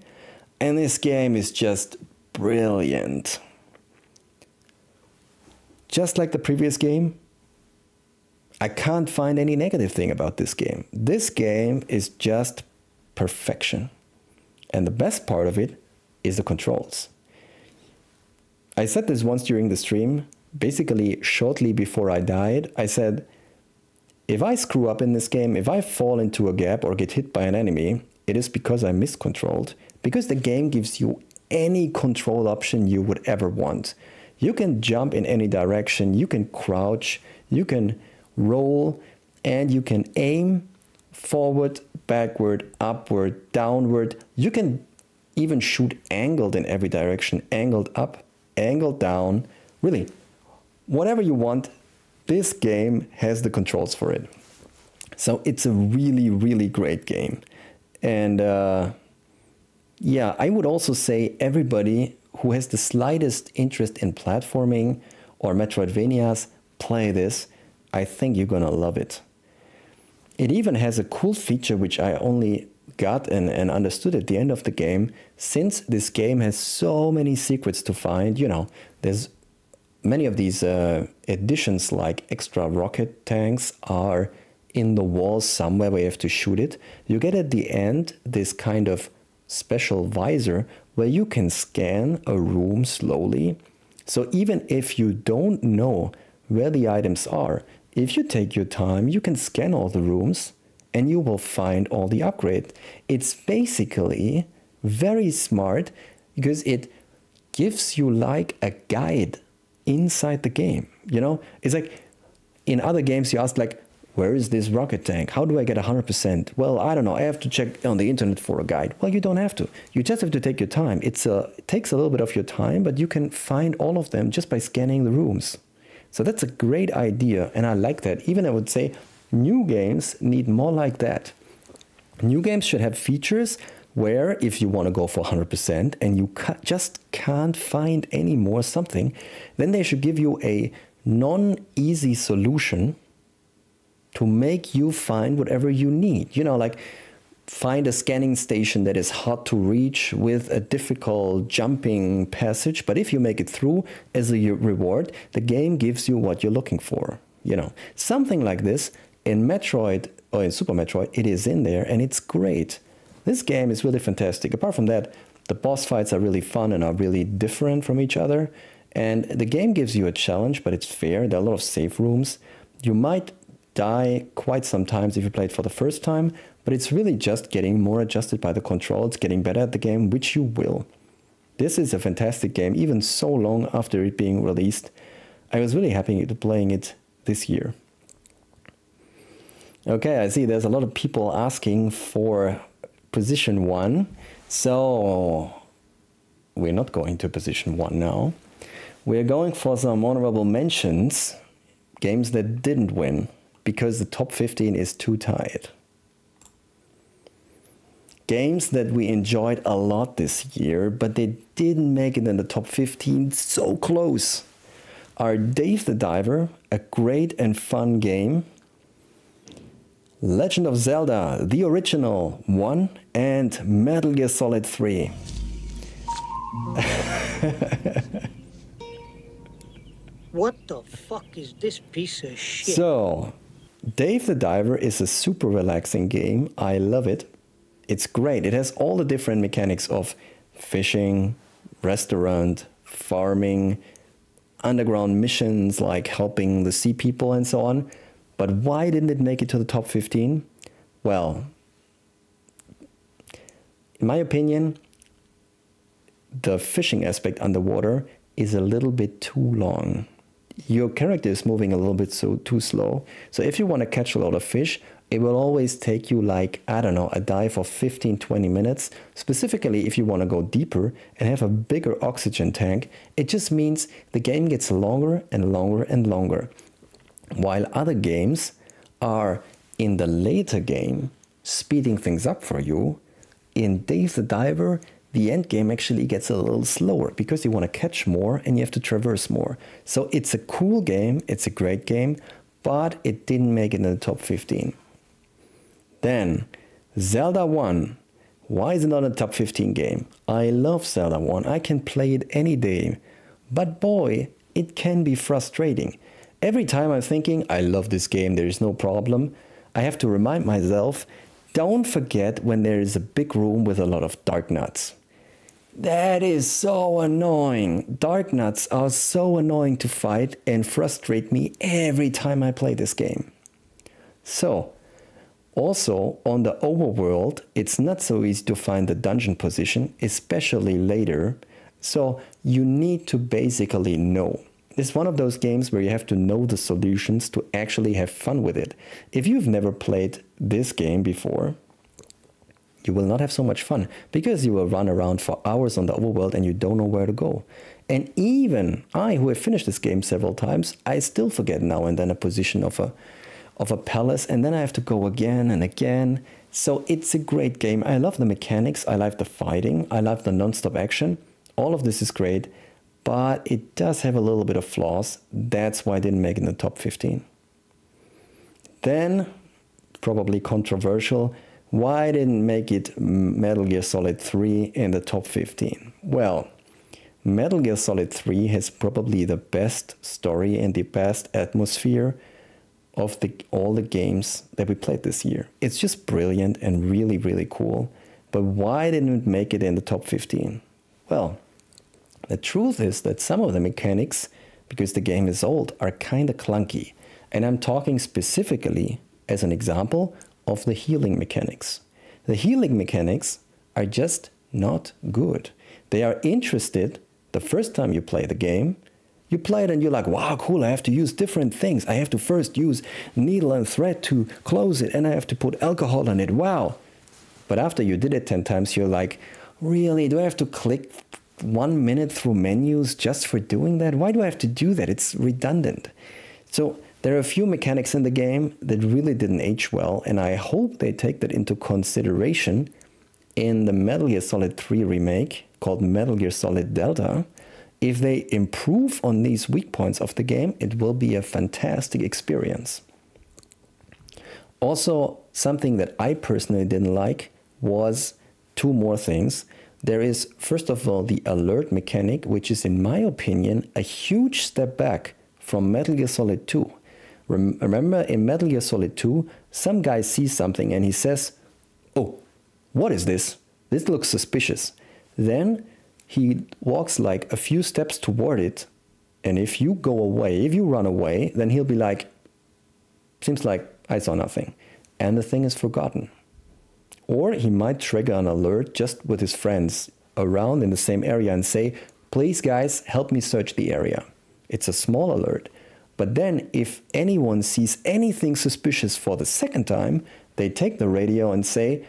and this game is just brilliant. Just like the previous game, I can't find any negative thing about this game. This game is just perfection. And the best part of it is the controls. I said this once during the stream, basically shortly before I died. I said, if I screw up in this game, if I fall into a gap or get hit by an enemy, it is because I miscontrolled. Because the game gives you any control option you would ever want. You can jump in any direction, you can crouch, you can roll, and you can aim forward, backward, upward, downward. You can even shoot angled in every direction, angled up, angled down. Really, whatever you want. This game has the controls for it. So it's a really, really great game. And yeah, I would also say everybody who has the slightest interest in platforming or Metroidvanias, play this. I think you're gonna love it. It even has a cool feature which I only got and understood at the end of the game. Since this game has so many secrets to find, you know, there's many of these additions like extra rocket tanks are in the walls somewhere where you have to shoot it. You get at the end this kind of special visor where you can scan a room slowly. So even if you don't know where the items are, if you take your time, you can scan all the rooms and you will find all the upgrade. It's basically very smart because it gives you like a guide inside the game. You know, it's like in other games you ask like, where is this rocket tank? How do I get 100%? Well, I don't know. I have to check on the internet for a guide. Well, you don't have to. You just have to take your time. It takes a little bit of your time, but you can find all of them just by scanning the rooms. So that's a great idea, and I like that. Even I would say new games need more like that. New games should have features where if you want to go for 100% and you just can't find any more something, then they should give you a non-easy solution to make you find whatever you need. You know, like find a scanning station that is hard to reach with a difficult jumping passage, but if you make it through as a reward, the game gives you what you're looking for. You know, something like this in Metroid or in Super Metroid, it is in there and it's great. This game is really fantastic. Apart from that, the boss fights are really fun and are really different from each other. And the game gives you a challenge, but it's fair. There are a lot of save rooms. You might die quite sometimes if you play it for the first time, but it's really just getting more adjusted by the controls, getting better at the game, which you will. This is a fantastic game, even so long after it being released. I was really happy to playing it this year. Okay, I see there's a lot of people asking for position 1. So we're not going to position 1 now. We're going for some honorable mentions, games that didn't win, because the top 15 is too tight. Games that we enjoyed a lot this year, but they didn't make it in the top 15, so close, are Dave the Diver, a great and fun game, Legend of Zelda, the original 1, and Metal Gear Solid 3. What the fuck is this piece of shit? So, Dave the Diver is a super relaxing game. I love it. It's great. It has all the different mechanics of fishing, restaurant, farming, underground missions like helping the sea people and so on. But why didn't it make it to the top 15? Well, in my opinion, the fishing aspect underwater is a little bit too long. Your character is moving a little bit too slow. So if you want to catch a lot of fish, it will always take you like, I don't know, a dive of 15-20 minutes. Specifically, if you want to go deeper and have a bigger oxygen tank, it just means the game gets longer and longer and longer. While other games are in the later game speeding things up for you, in Dave the Diver, the end game actually gets a little slower because you want to catch more and you have to traverse more. So it's a cool game, it's a great game, but it didn't make it in the top 15. Then, Zelda 1. Why is it not a top 15 game? I love Zelda 1. I can play it any day. But boy, it can be frustrating. Every time I'm thinking, I love this game, there is no problem, I have to remind myself, don't forget when there is a big room with a lot of dark nuts. That is so annoying. Dark nuts are so annoying to fight and frustrate me every time I play this game. So, also on the overworld, it's not so easy to find the dungeon position, especially later. So you need to basically know. It's one of those games where you have to know the solutions to actually have fun with it. If you've never played this game before, you will not have so much fun because you will run around for hours on the overworld and you don't know where to go. And even I, who have finished this game several times, I still forget now and then a position of a palace, and then I have to go again and again. So it's a great game. I love the mechanics, I love the fighting, I love the non-stop action. All of this is great, but it does have a little bit of flaws. That's why I didn't make it in the top 15. Then, probably controversial, why I didn't make it Metal Gear Solid 3 in the top 15? Well, Metal Gear Solid 3 has probably the best story and the best atmosphere of all the games that we played this year. It's just brilliant and really, really cool. But why didn't it make it in the top 15? Well, the truth is that some of the mechanics, because the game is old, are kind of clunky. And I'm talking specifically, as an example, of the healing mechanics. The healing mechanics are just not good. They are interested the first time you play the game. You play it and you're like, wow, cool, I have to use different things. I have to first use needle and thread to close it, and I have to put alcohol on it, wow. But after you did it 10 times, you're like, really, do I have to click 1 minute through menus just for doing that? Why do I have to do that? It's redundant. So there are a few mechanics in the game that really didn't age well, and I hope they take that into consideration in the Metal Gear Solid 3 remake called Metal Gear Solid Delta, if they improve on these weak points of the game, it will be a fantastic experience. Also, something that I personally didn't like was two more things. There is, first of all, the alert mechanic, which is, in my opinion, a huge step back from Metal Gear Solid 2. Remember, in Metal Gear Solid 2, some guy sees something and he says, "Oh, what is this? This looks suspicious." Then he walks like a few steps toward it, and if you go away, if you run away, then he'll be like, "Seems like I saw nothing," and the thing is forgotten. Or he might trigger an alert just with his friends around in the same area and say, "Please guys, help me search the area." It's a small alert. But then if anyone sees anything suspicious for the second time, they take the radio and say,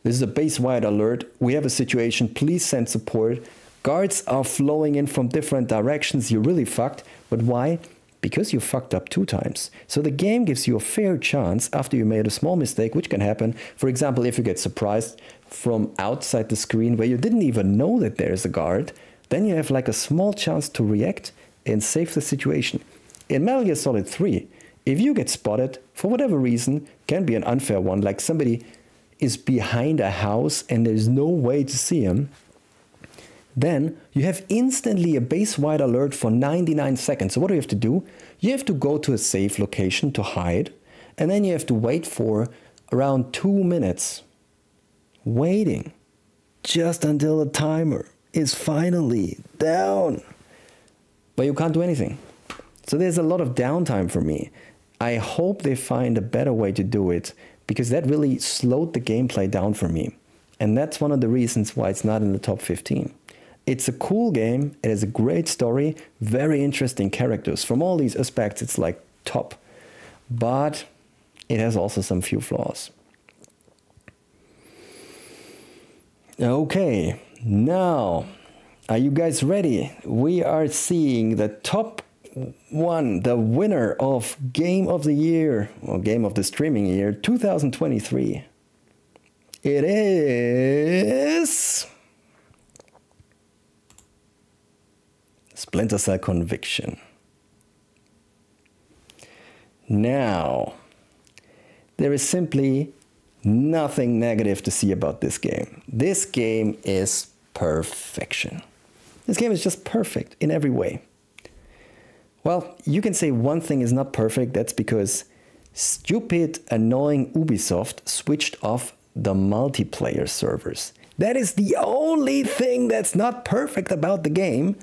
"This is a base-wide alert. We have a situation. Please send support. Guards are flowing in from different directions. You're really fucked." But why? Because you fucked up 2 times. So the game gives you a fair chance after you made a small mistake, which can happen. For example, if you get surprised from outside the screen where you didn't even know that there's a guard, then you have like a small chance to react and save the situation. In Metal Gear Solid 3, if you get spotted, for whatever reason, can be an unfair one, like somebody is behind a house and there's no way to see him, then you have instantly a base-wide alert for 99 seconds. So what do you have to do? You have to go to a safe location to hide, and then you have to wait for around 2 minutes, waiting just until the timer is finally down. But you can't do anything. So there's a lot of downtime for me. I hope they find a better way to do it, because that really slowed the gameplay down for me. And that's one of the reasons why it's not in the top 15. It's a cool game, it has a great story, very interesting characters. From all these aspects, it's like top. But it has also some few flaws. Okay, now, are you guys ready? We are seeing the top one, the winner of Game of the Year, or Game of the Streaming Year 2023. It is Splinter Cell Conviction. Now, there is simply nothing negative to see about this game. This game is perfection. This game is just perfect in every way. Well, you can say one thing is not perfect. That's because stupid, annoying Ubisoft switched off the multiplayer servers. That is the only thing that's not perfect about the game.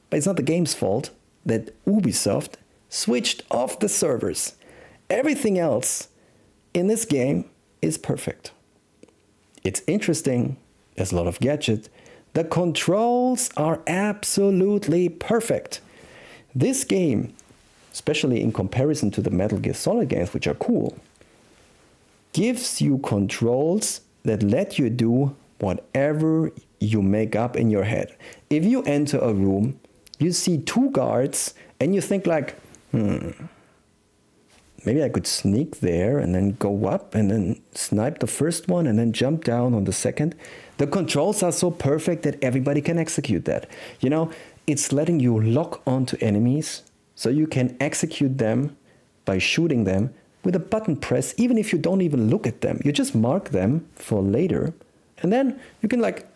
But it's not the game's fault that Ubisoft switched off the servers. Everything else in this game is perfect. It's interesting. There's a lot of gadgets. The controls are absolutely perfect. This game, especially in comparison to the Metal Gear Solid games, which are cool, gives you controls that let you do whatever you make up in your head. If you enter a room, you see 2 guards and you think like, maybe I could sneak there and then go up and then snipe the first one and then jump down on the second. The controls are so perfect that everybody can execute that. You know, it's letting you lock onto enemies so you can execute them by shooting them with a button press, even if you don't even look at them. You just mark them for later. And then you can like,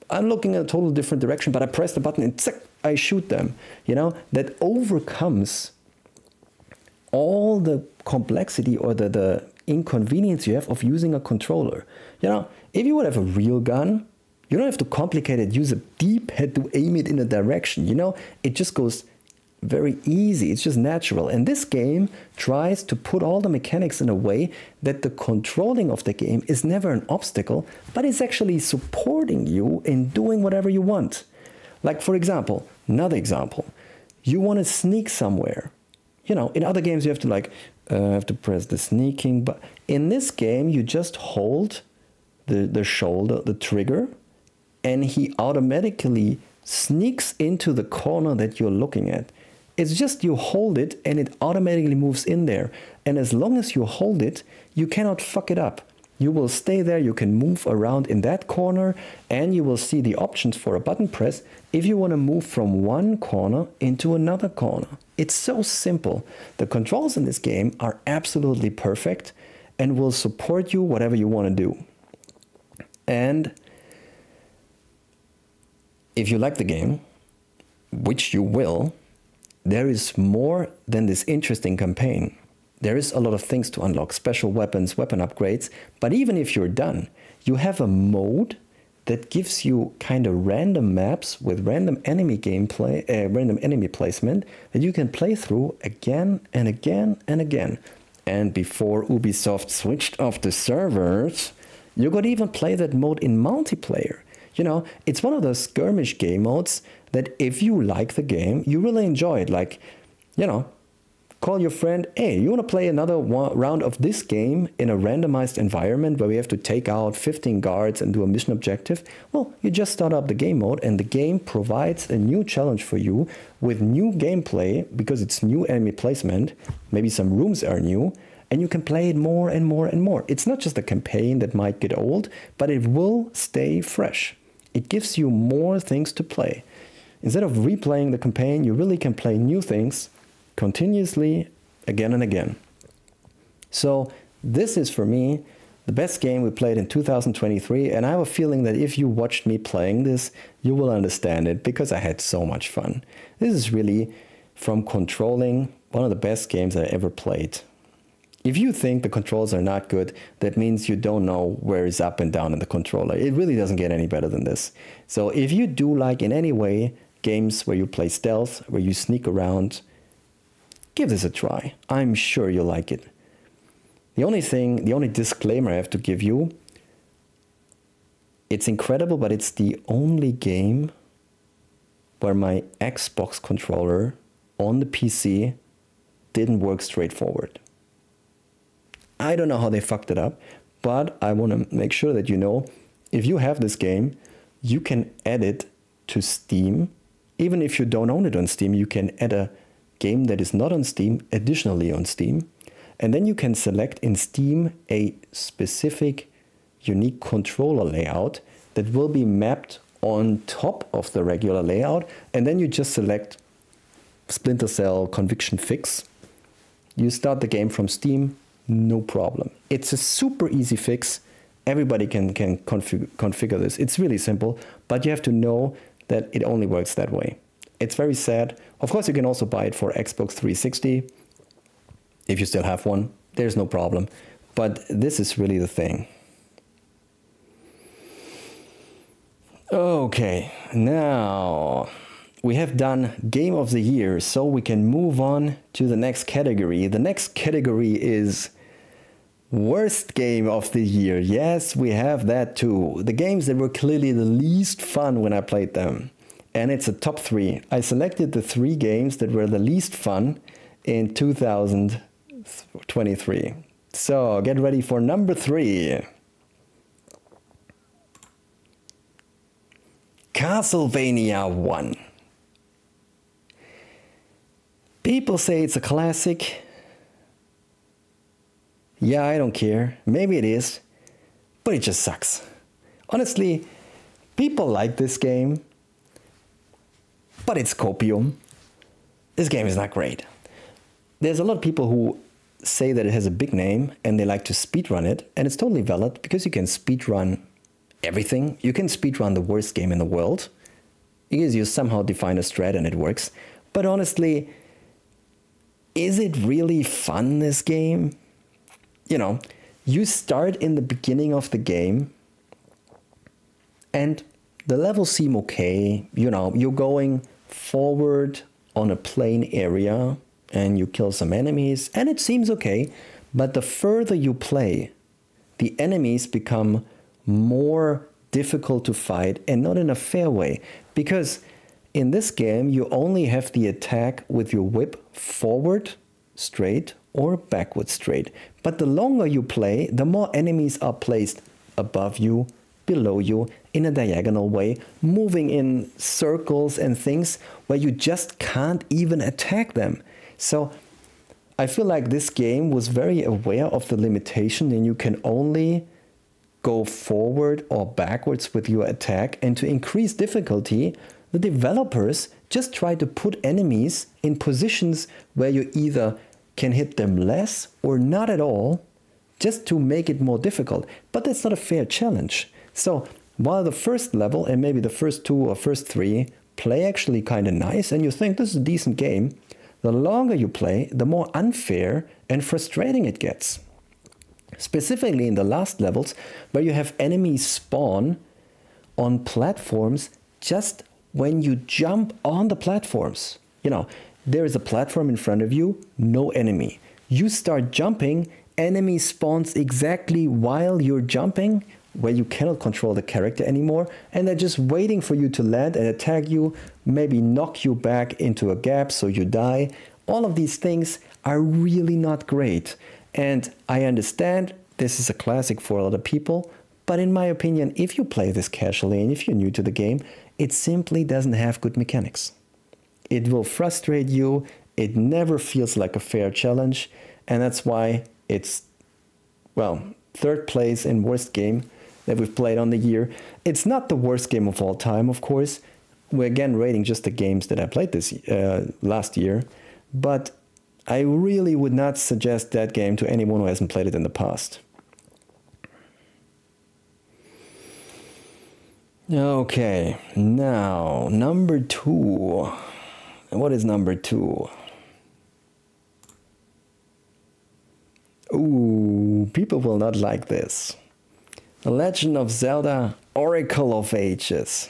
I'm looking in a total different direction, but I press the button and tsk, I shoot them. You know, that overcomes all the complexity or the inconvenience you have of using a controller. You know, if you would have a real gun, you don't have to complicate it, use a D-pad to aim it in a direction. You know, it just goes very easy. It's just natural. And this game tries to put all the mechanics in a way that the controlling of the game is never an obstacle, but it's actually supporting you in doing whatever you want. Like, for example, another example, you want to sneak somewhere. You know, in other games you have to like, have to press the sneaking, but in this game you just hold the shoulder, the trigger, and he automatically sneaks into the corner that you're looking at. It's just you hold it and it automatically moves in there. And as long as you hold it, you cannot fuck it up. You will stay there, you can move around in that corner, and you will see the options for a button press if you want to move from one corner into another corner. It's so simple. The controls in this game are absolutely perfect and will support you whatever you want to do. And if you like the game, which you will, there is more than this interesting campaign. There is a lot of things to unlock, special weapons, weapon upgrades, but even if you're done, you have a mode that gives you kind of random maps with random enemy gameplay, random enemy placement that you can play through again and again and again. And before Ubisoft switched off the servers, you could even play that mode in multiplayer. You know, it's one of those skirmish game modes that if you like the game, you really enjoy it. Like, you know, call your friend, hey, you want to play another round of this game in a randomized environment where we have to take out 15 guards and do a mission objective? Well, you just start up the game mode and the game provides a new challenge for you with new gameplay because it's new enemy placement. Maybe some rooms are new and you can play it more and more and more. It's not just a campaign that might get old, but it will stay fresh. It gives you more things to play. Instead of replaying the campaign, you really can play new things continuously again and again. So this is for me the best game we played in 2023, and I have a feeling that if you watched me playing this, you will understand it because I had so much fun. This is really, from controlling, one of the best games I ever played. If you think the controls are not good, that means you don't know where is up and down in the controller. It really doesn't get any better than this. So if you do like in any way games where you play stealth, where you sneak around, give this a try. I'm sure you'll like it. The only disclaimer I have to give you, it's incredible, but it's the only game where my Xbox controller on the PC didn't work straightforward. I don't know how they fucked it up, but I want to make sure that you know, if you have this game, you can add it to Steam. Even if you don't own it on Steam, you can add a game that is not on Steam additionally on Steam. And then you can select in Steam a specific unique controller layout that will be mapped on top of the regular layout. And then you just select Splinter Cell Conviction Fix. You start the game from Steam. No problem. It's a super easy fix. Everybody can configure this. It's really simple, but you have to know that it only works that way. It's very sad. Of course, you can also buy it for Xbox 360. If you still have one, there's no problem. But this is really the thing. Okay, now we have done Game of the Year, so we can move on to the next category. The next category is Worst Game of the Year. Yes, we have that too. The games that were clearly the least fun when I played them. And it's a top 3. I selected the 3 games that were the least fun in 2023. So get ready for number 3. Castlevania 1. People say it's a classic. Yeah, I don't care. Maybe it is, but it just sucks. Honestly, people like this game, but it's copium. This game is not great. There's a lot of people who say that it has a big name and they like to speedrun it, and it's totally valid because you can speedrun everything. You can speedrun the worst game in the world because you somehow define a strat and it works. But honestly, is it really fun, this game? You know, you start in the beginning of the game and the levels seem okay. You know, you're going forward on a plain area and you kill some enemies and it seems okay. But the further you play, the enemies become more difficult to fight, and not in a fair way. Because in this game, you only have the attack with your whip forward, straight, or backward straight. But the longer you play, the more enemies are placed above you, below you, in a diagonal way, moving in circles and things where you just can't even attack them. So I feel like this game was very aware of the limitation, and you can only go forward or backwards with your attack, and to increase difficulty, the developers just try to put enemies in positions where you either can hit them less or not at all, just to make it more difficult. But that's not a fair challenge. So while the first level and maybe the first 2 or first 3 play actually kind of nice and you think this is a decent game, the longer you play, the more unfair and frustrating it gets. Specifically in the last levels, where you have enemies spawn on platforms just when you jump on the platforms. You know, there is a platform in front of you, no enemy. You start jumping, enemy spawns exactly while you're jumping, where you cannot control the character anymore, and they're just waiting for you to land and attack you, maybe knock you back into a gap so you die. All of these things are really not great. And I understand this is a classic for a lot of people, but in my opinion, if you play this casually and if you're new to the game, it simply doesn't have good mechanics. It will frustrate you, it never feels like a fair challenge, and that's why it's, well, 3rd place in worst game that we've played on the year. It's not the worst game of all time, of course. We're again rating just the games that I played this last year, but I really would not suggest that game to anyone who hasn't played it in the past. Okay, now number 2. What is number 2? Ooh, people will not like this. The Legend of Zelda: Oracle of Ages.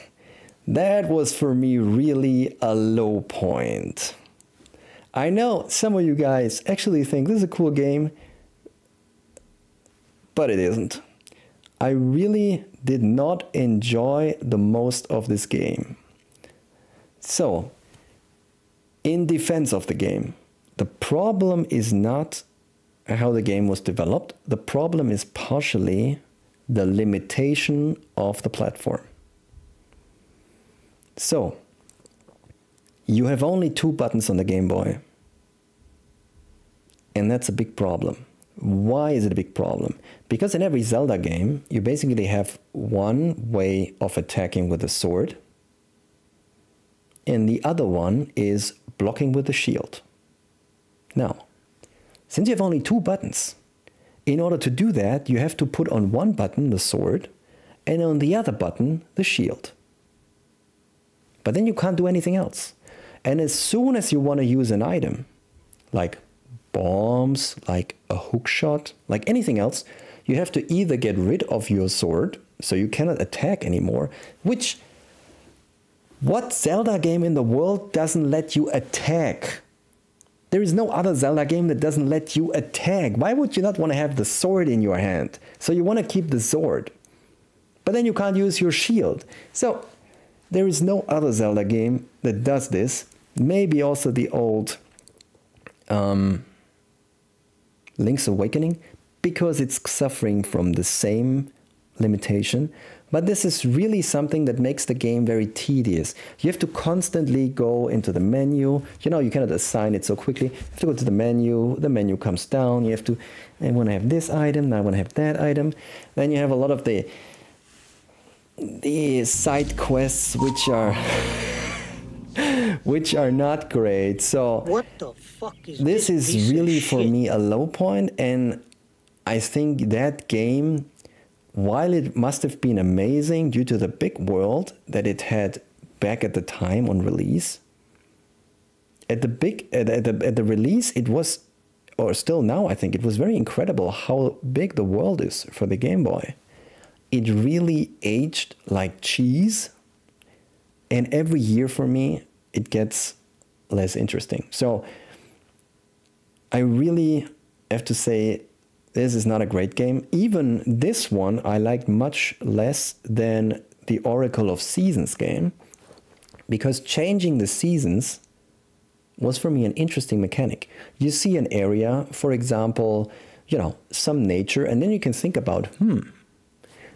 That was for me really a low point. I know some of you guys actually think this is a cool game, but it isn't. I really did not enjoy the most of this game. So, in defense of the game, the problem is not how the game was developed. The problem is partially the limitation of the platform. So, you have only 2 buttons on the Game Boy. And that's a big problem. Why is it a big problem? Because in every Zelda game, you basically have one way of attacking with a sword, and the other one is blocking with the shield. Now, since you have only 2 buttons, in order to do that, you have to put on one button the sword, and on the other button the shield. But then you can't do anything else. And as soon as you want to use an item, like bombs, like a hook shot, like anything else, you have to either get rid of your sword, so you cannot attack anymore, which, what Zelda game in the world doesn't let you attack? There is no other Zelda game that doesn't let you attack. Why would you not want to have the sword in your hand? So you want to keep the sword, but then you can't use your shield. So there is no other Zelda game that does this. Maybe also the old Link's Awakening, because it's suffering from the same limitation. But this is really something that makes the game very tedious. You have to constantly go into the menu. You know, you cannot assign it so quickly. You have to go to the menu comes down. You have to, I want to have this item, now I want to have that item. Then you have a lot of the side quests which are not great. So What the fuck is this is piece of really for shit? me a low point, and I think that game, while it must have been amazing due to the big world that it had back at the time on release, at the release it was, or still now I think it was very incredible how big the world is for the Game Boy. It really aged like cheese, and every year for me it gets less interesting. So I really have to say this is not a great game. Even this one I liked much less than the Oracle of Seasons game, because changing the seasons was for me an interesting mechanic. You see an area, for example, you know, some nature, and then you can think about,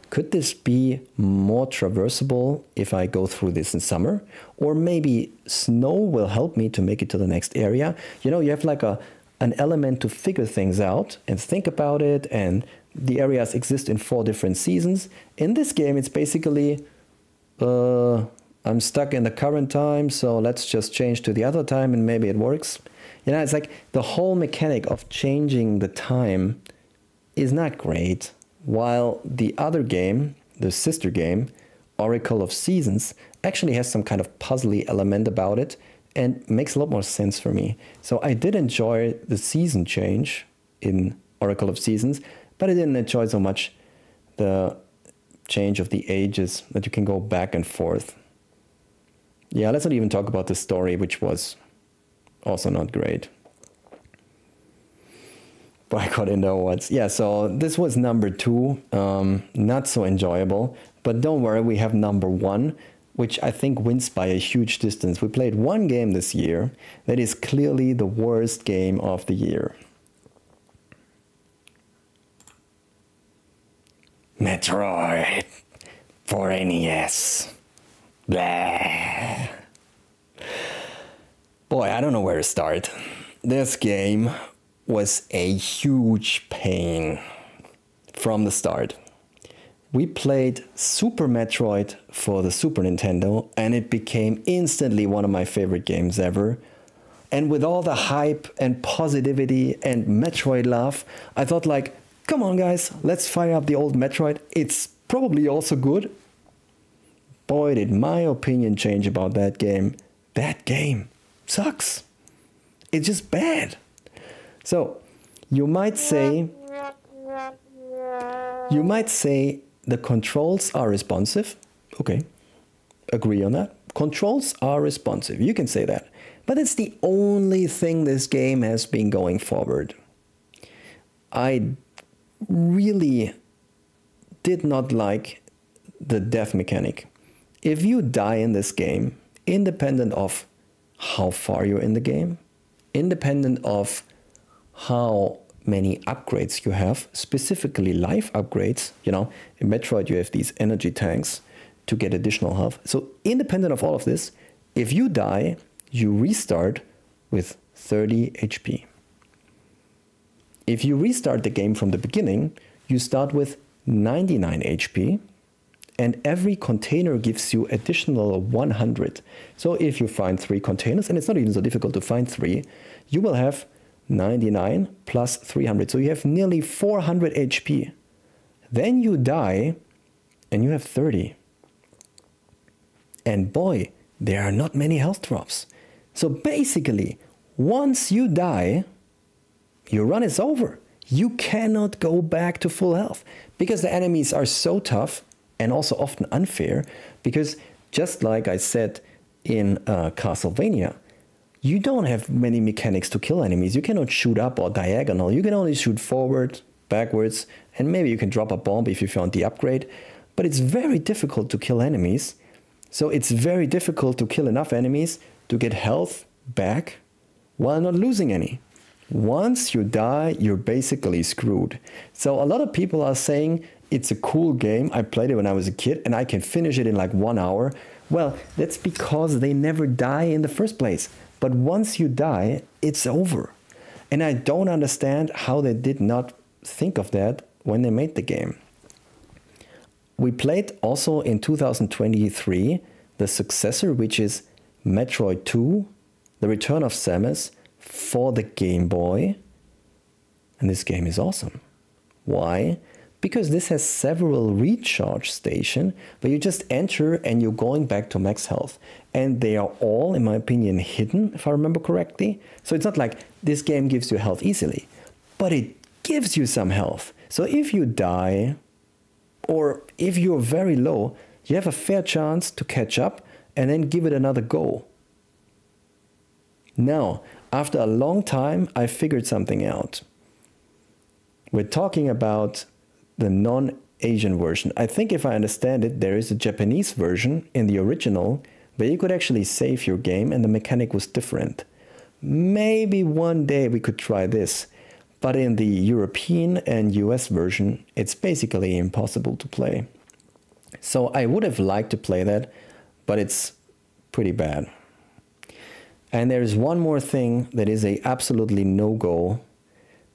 could this be more traversable if I go through this in summer? Or maybe snow will help me to make it to the next area. You know, you have like an element to figure things out and think about it and the areas exist in 4 different seasons. In this game, it's basically, I'm stuck in the current time, so let's just change to the other time and maybe it works. You know, it's like the whole mechanic of changing the time is not great. While the other game, the sister game, Oracle of Seasons, actually has some kind of puzzly element about it and makes a lot more sense for me. So I did enjoy the season change in Oracle of Seasons, but I didn't enjoy so much the change of the ages, that you can go back and forth. Yeah, let's not even talk about the story, which was also not great. Boycott in the awards. Yeah, so this was number 2. Not so enjoyable. But don't worry, we have number 1, which I think wins by a huge distance. We played one game this year that is clearly the worst game of the year. Metroid for NES. Blah. Boy, I don't know where to start. This game was a huge pain from the start. We played Super Metroid for the Super Nintendo and it became instantly one of my favorite games ever. And with all the hype and positivity and Metroid love, I thought like, come on guys, let's fire up the old Metroid. It's probably also good. Boy, did my opinion change about that game. That game sucks. It's just bad. So, you might say the controls are responsive. Okay, agree on that. Controls are responsive. You can say that. But it's the only thing this game has been going forward. I really did not like the death mechanic. If you die in this game, independent of how far you're in the game, independent of how many upgrades you have, specifically life upgrades, you know, in Metroid you have these energy tanks to get additional health. So independent of all of this, if you die, you restart with 30 HP. If you restart the game from the beginning, you start with 99 HP and every container gives you additional 100. So if you find 3 containers, and it's not even so difficult to find 3, you will have 99 plus 300. So you have nearly 400 HP. Then you die and you have 30. And boy, there are not many health drops. So basically, once you die, your run is over. You cannot go back to full health because the enemies are so tough and also often unfair, because just like I said in Castlevania, you don't have many mechanics to kill enemies. You cannot shoot up or diagonal. You can only shoot forward, backwards, and maybe you can drop a bomb if you found the upgrade. But it's very difficult to kill enemies. So it's very difficult to kill enough enemies to get health back while not losing any. Once you die, you're basically screwed. So a lot of people are saying it's a cool game. I played it when I was a kid and I can finish it in like 1 hour. Well, that's because they never die in the first place. But once you die, it's over. And I don't understand how they did not think of that when they made the game. We played also in 2023 the successor, which is Metroid 2, The Return of Samus, for the Game Boy. And this game is awesome. Why? Because this has several recharge stations where you just enter and you're going back to max health. And they are all, in my opinion, hidden, if I remember correctly. So it's not like this game gives you health easily, but it gives you some health. So if you die, or if you're very low, you have a fair chance to catch up and then give it another go. Now, after a long time, I figured something out. We're talking about the non-Asian version. I think if I understand it, there is a Japanese version in the original where you could actually save your game and the mechanic was different. Maybe one day we could try this, but in the European and US version, it's basically impossible to play. So I would have liked to play that, but it's pretty bad. And there's one more thing that is a absolutely no-go.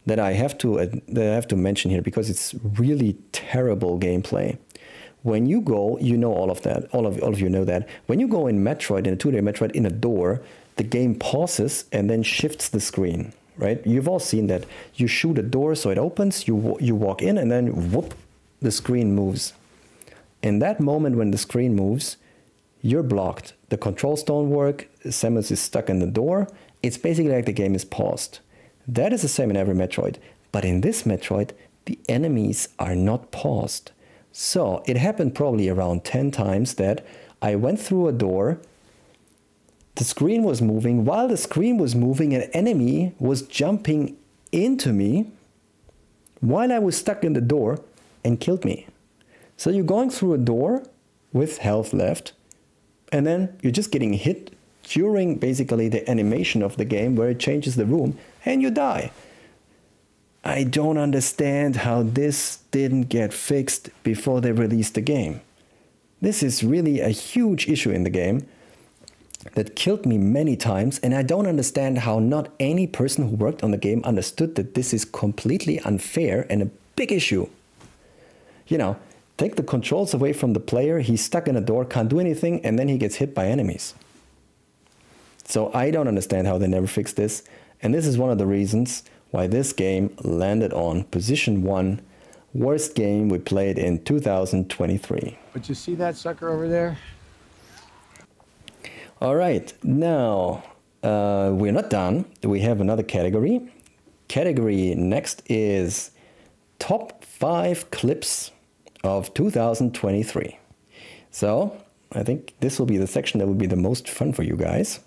that I have to mention here because it's really terrible gameplay. When you go, you know all of that. All of you know that. When you go in Metroid, in a 2D Metroid, in a door, the game pauses and then shifts the screen, right? You've all seen that. You shoot a door so it opens, you walk in, and then whoop, the screen moves. In that moment when the screen moves, you're blocked. The controls don't work, Samus is stuck in the door. It's basically like the game is paused. That is the same in every Metroid. But in this Metroid, the enemies are not paused. So it happened probably around 10 times that I went through a door, the screen was moving. While the screen was moving, an enemy was jumping into me while I was stuck in the door and killed me. So you're going through a door with health left, and then you're just getting hit during basically the animation of the game where it changes the room and you die. I don't understand how this didn't get fixed before they released the game. This is really a huge issue in the game that killed me many times, and I don't understand how not any person who worked on the game understood that this is completely unfair and a big issue. You know, take the controls away from the player, he's stuck in a door, can't do anything, and then he gets hit by enemies. So I don't understand how they never fixed this, and this is one of the reasons why this game landed on position 1, worst game we played in 2023. But you see that sucker over there? All right, now we're not done. We have another category. Category next is top 5 clips of 2023. So I think this will be the section that will be the most fun for you guys.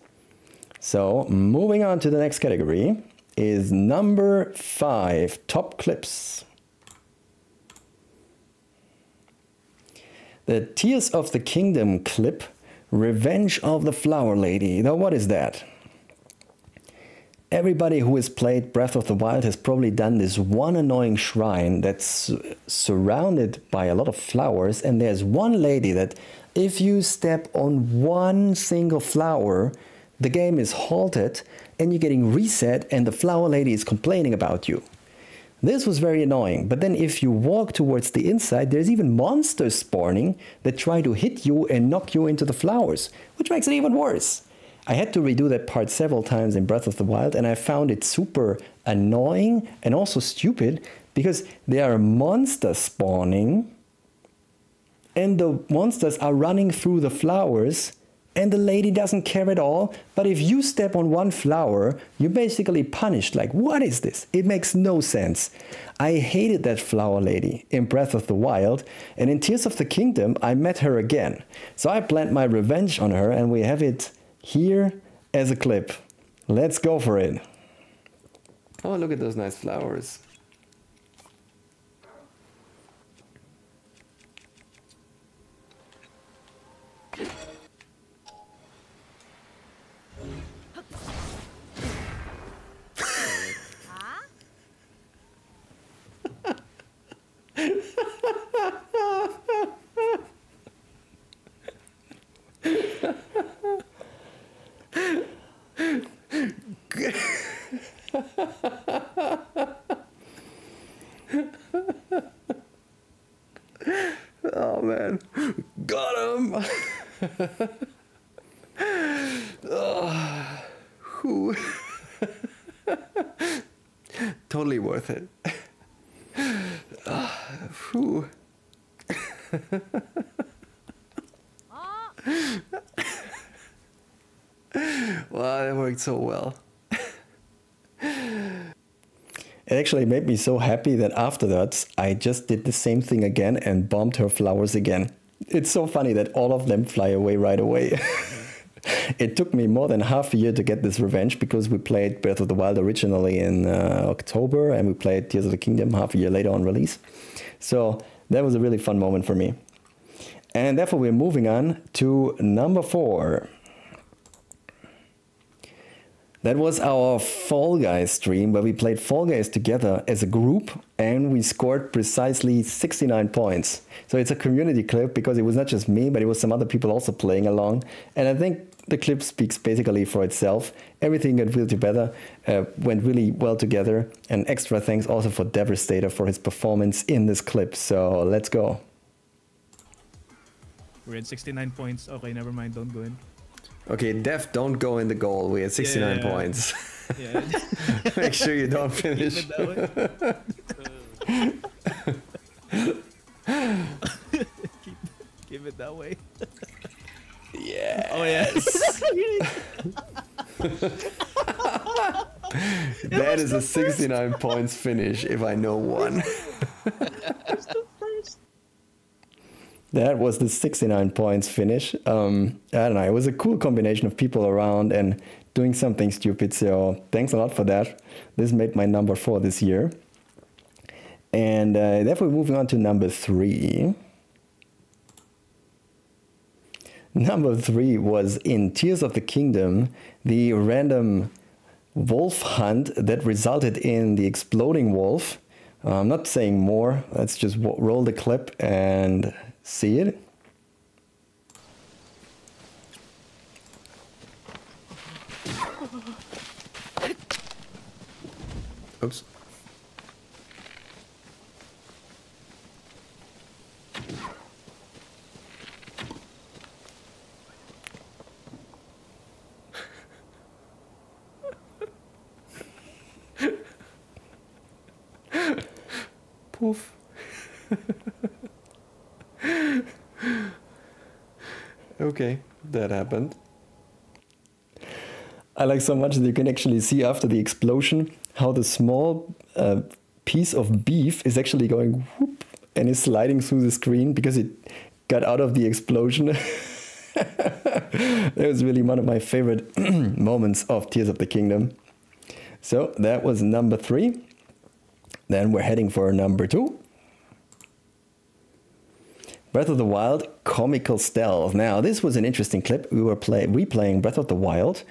So moving on to the next category is number 5, top clips. The Tears of the Kingdom clip, Revenge of the Flower Lady. Now what is that? Everybody who has played Breath of the Wild has probably done this one annoying shrine that's surrounded by a lot of flowers, and there's one lady that if you step on one single flower, the game is halted and you're getting reset and the flower lady is complaining about you. This was very annoying, but then if you walk towards the inside, there's even monsters spawning that try to hit you and knock you into the flowers, which makes it even worse. I had to redo that part several times in Breath of the Wild, and I found it super annoying and also stupid because there are monsters spawning and the monsters are running through the flowers and the lady doesn't care at all. But if you step on one flower, you're basically punished. Like, what is this? It makes no sense. I hated that flower lady in Breath of the Wild, and in Tears of the Kingdom, I met her again. So I planned my revenge on her, and we have it here as a clip. Let's go for it. Oh, look at those nice flowers. Oh man, got him! Oh, whew. Totally worth it. Whew. Wow, that worked so well. It actually made me so happy that after that, I just did the same thing again and bombed her flowers again. It's so funny that all of them fly away right away. It took me more than half a year to get this revenge because we played Breath of the Wild originally in October and we played Tears of the Kingdom half a year later on release. So that was a really fun moment for me. And therefore we're moving on to number 4. That was our Fall Guys stream where we played Fall Guys together as a group and we scored precisely 69 points. So it's a community clip because it was not just me, but it was some other people also playing along. And I think the clip speaks basically for itself. Everything went really well together. And extra thanks also for Devastator for his performance in this clip. So let's go. We're at 69 points. Okay, never mind. Don't go in. Okay, Dev, don't go in the goal. We had 69 points. Yeah. Make sure you don't finish. Keep it that way. Yes. Oh, yes. That is a 69 points finish if I know one. That was the 69 points finish. I don't know, it was a cool combination of people around and doing something stupid, so thanks a lot for that. This made my number 4 this year. And therefore moving on to number 3. Number 3 was in Tears of the Kingdom, the random wolf hunt that resulted in the exploding wolf. I'm not saying more, let's just roll the clip and see it. Oops. Poof. Okay, that happened. I like so much that you can actually see after the explosion how the small piece of beef is actually going whoop and is sliding through the screen because it got out of the explosion. That was really one of my favorite moments of Tears of the Kingdom. So that was number 3. Then we're heading for number 2. Breath of the Wild, Comical Stealth. Now, this was an interesting clip. We were replaying Breath of the Wild,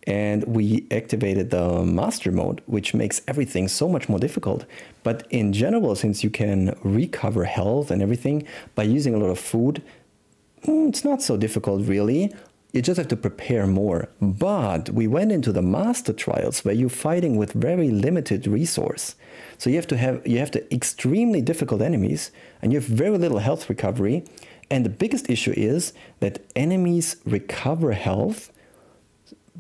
and we activated the Master Mode, which makes everything so much more difficult. But in general, since you can recover health and everything by using a lot of food, it's not so difficult, really. You just have to prepare more. But we went into the Master Trials, where you're fighting with very limited resource. So you have to extremely difficult enemies, and you have very little health recovery. And the biggest issue is that enemies recover health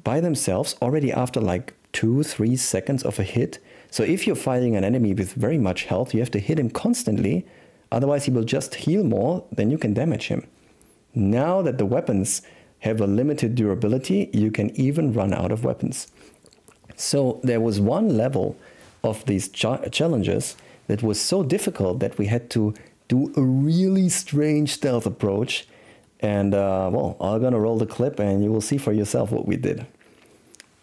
by themselves already after like 2-3 seconds of a hit. So if you're fighting an enemy with very much health, you have to hit him constantly. Otherwise, he will just heal more, then you can damage him. Now that the weapons have a limited durability, you can even run out of weapons. So there was one level of these challenges that was so difficult that we had to do a really strange stealth approach. And well, I'm gonna roll the clip and you will see for yourself what we did.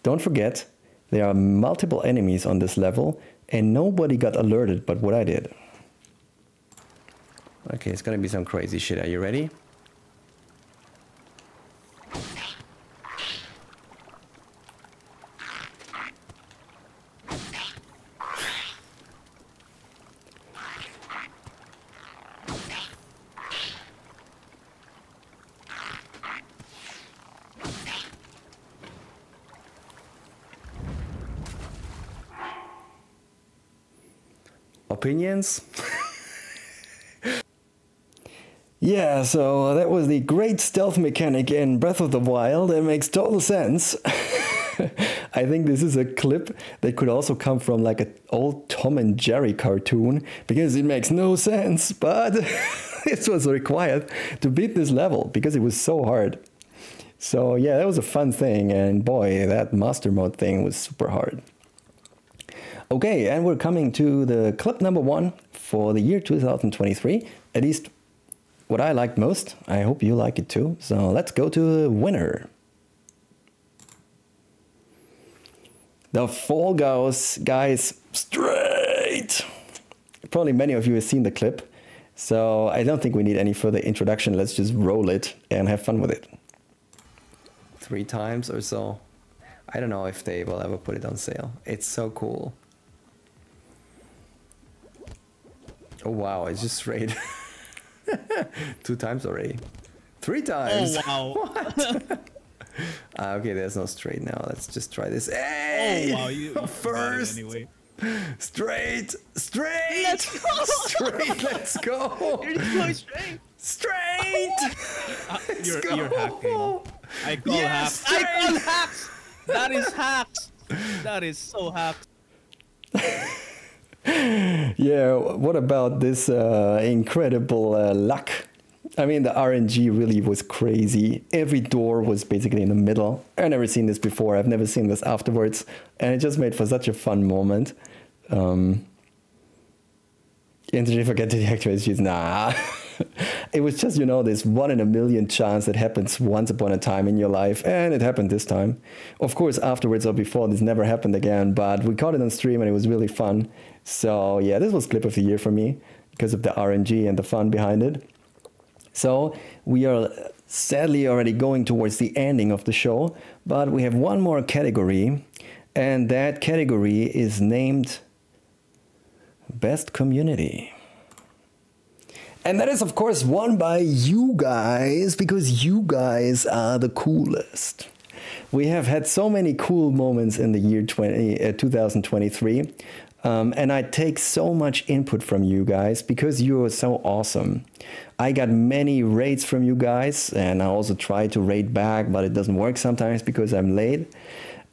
Don't forget, there are multiple enemies on this level and nobody got alerted but what I did. Okay, it's gonna be some crazy shit. Are you ready? Opinions? Yeah, so that was the great stealth mechanic in Breath of the Wild. It makes total sense. I think this is a clip that could also come from like an old Tom and Jerry cartoon because it makes no sense, but this was required to beat this level because it was so hard. So yeah, that was a fun thing, and boy, that Master Mode thing was super hard. Okay, and we're coming to the clip number 1 for the year 2023, at least what I liked most. I hope you like it too. So let's go to the winner. The Fall Guys straight. Probably many of you have seen the clip, so I don't think we need any further introduction. Let's just roll it and have fun with it. 3 times or so. I don't know if they will ever put it on sale. It's so cool. Oh wow, I just sprayed 2 times already. 3 times. Oh wow. What? Okay, there's no straight now. Let's just try this. Hey! Oh wow, you first. anyway. Straight! Straight! Let's go! Straight, let's go! You're just going straight. Straight! You're hacking. I call Yes, hacks. I call straight! hacks. That is hacks. That is so hacks. Yeah, what about this incredible luck? I mean, the RNG really was crazy. Every door was basically in the middle. I've never seen this before. I've never seen this afterwards. And it just made for such a fun moment. Did you forget to deactivate sheets? Nah. It was just, you know, this 1 in a million chance that happens once upon a time in your life. And it happened this time. Of course, afterwards or before, this never happened again. But we caught it on stream and it was really fun. So yeah, this was clip of the year for me because of the RNG and the fun behind it. So we are sadly already going towards the ending of the show, but we have one more category, and that category is named Best Community. And that is, of course, won by you guys, because you guys are the coolest. We have had so many cool moments in the year 2023. And I take so much input from you guys because you are so awesome. I got many rates from you guys, and I also try to rate back, but it doesn't work sometimes because I'm late.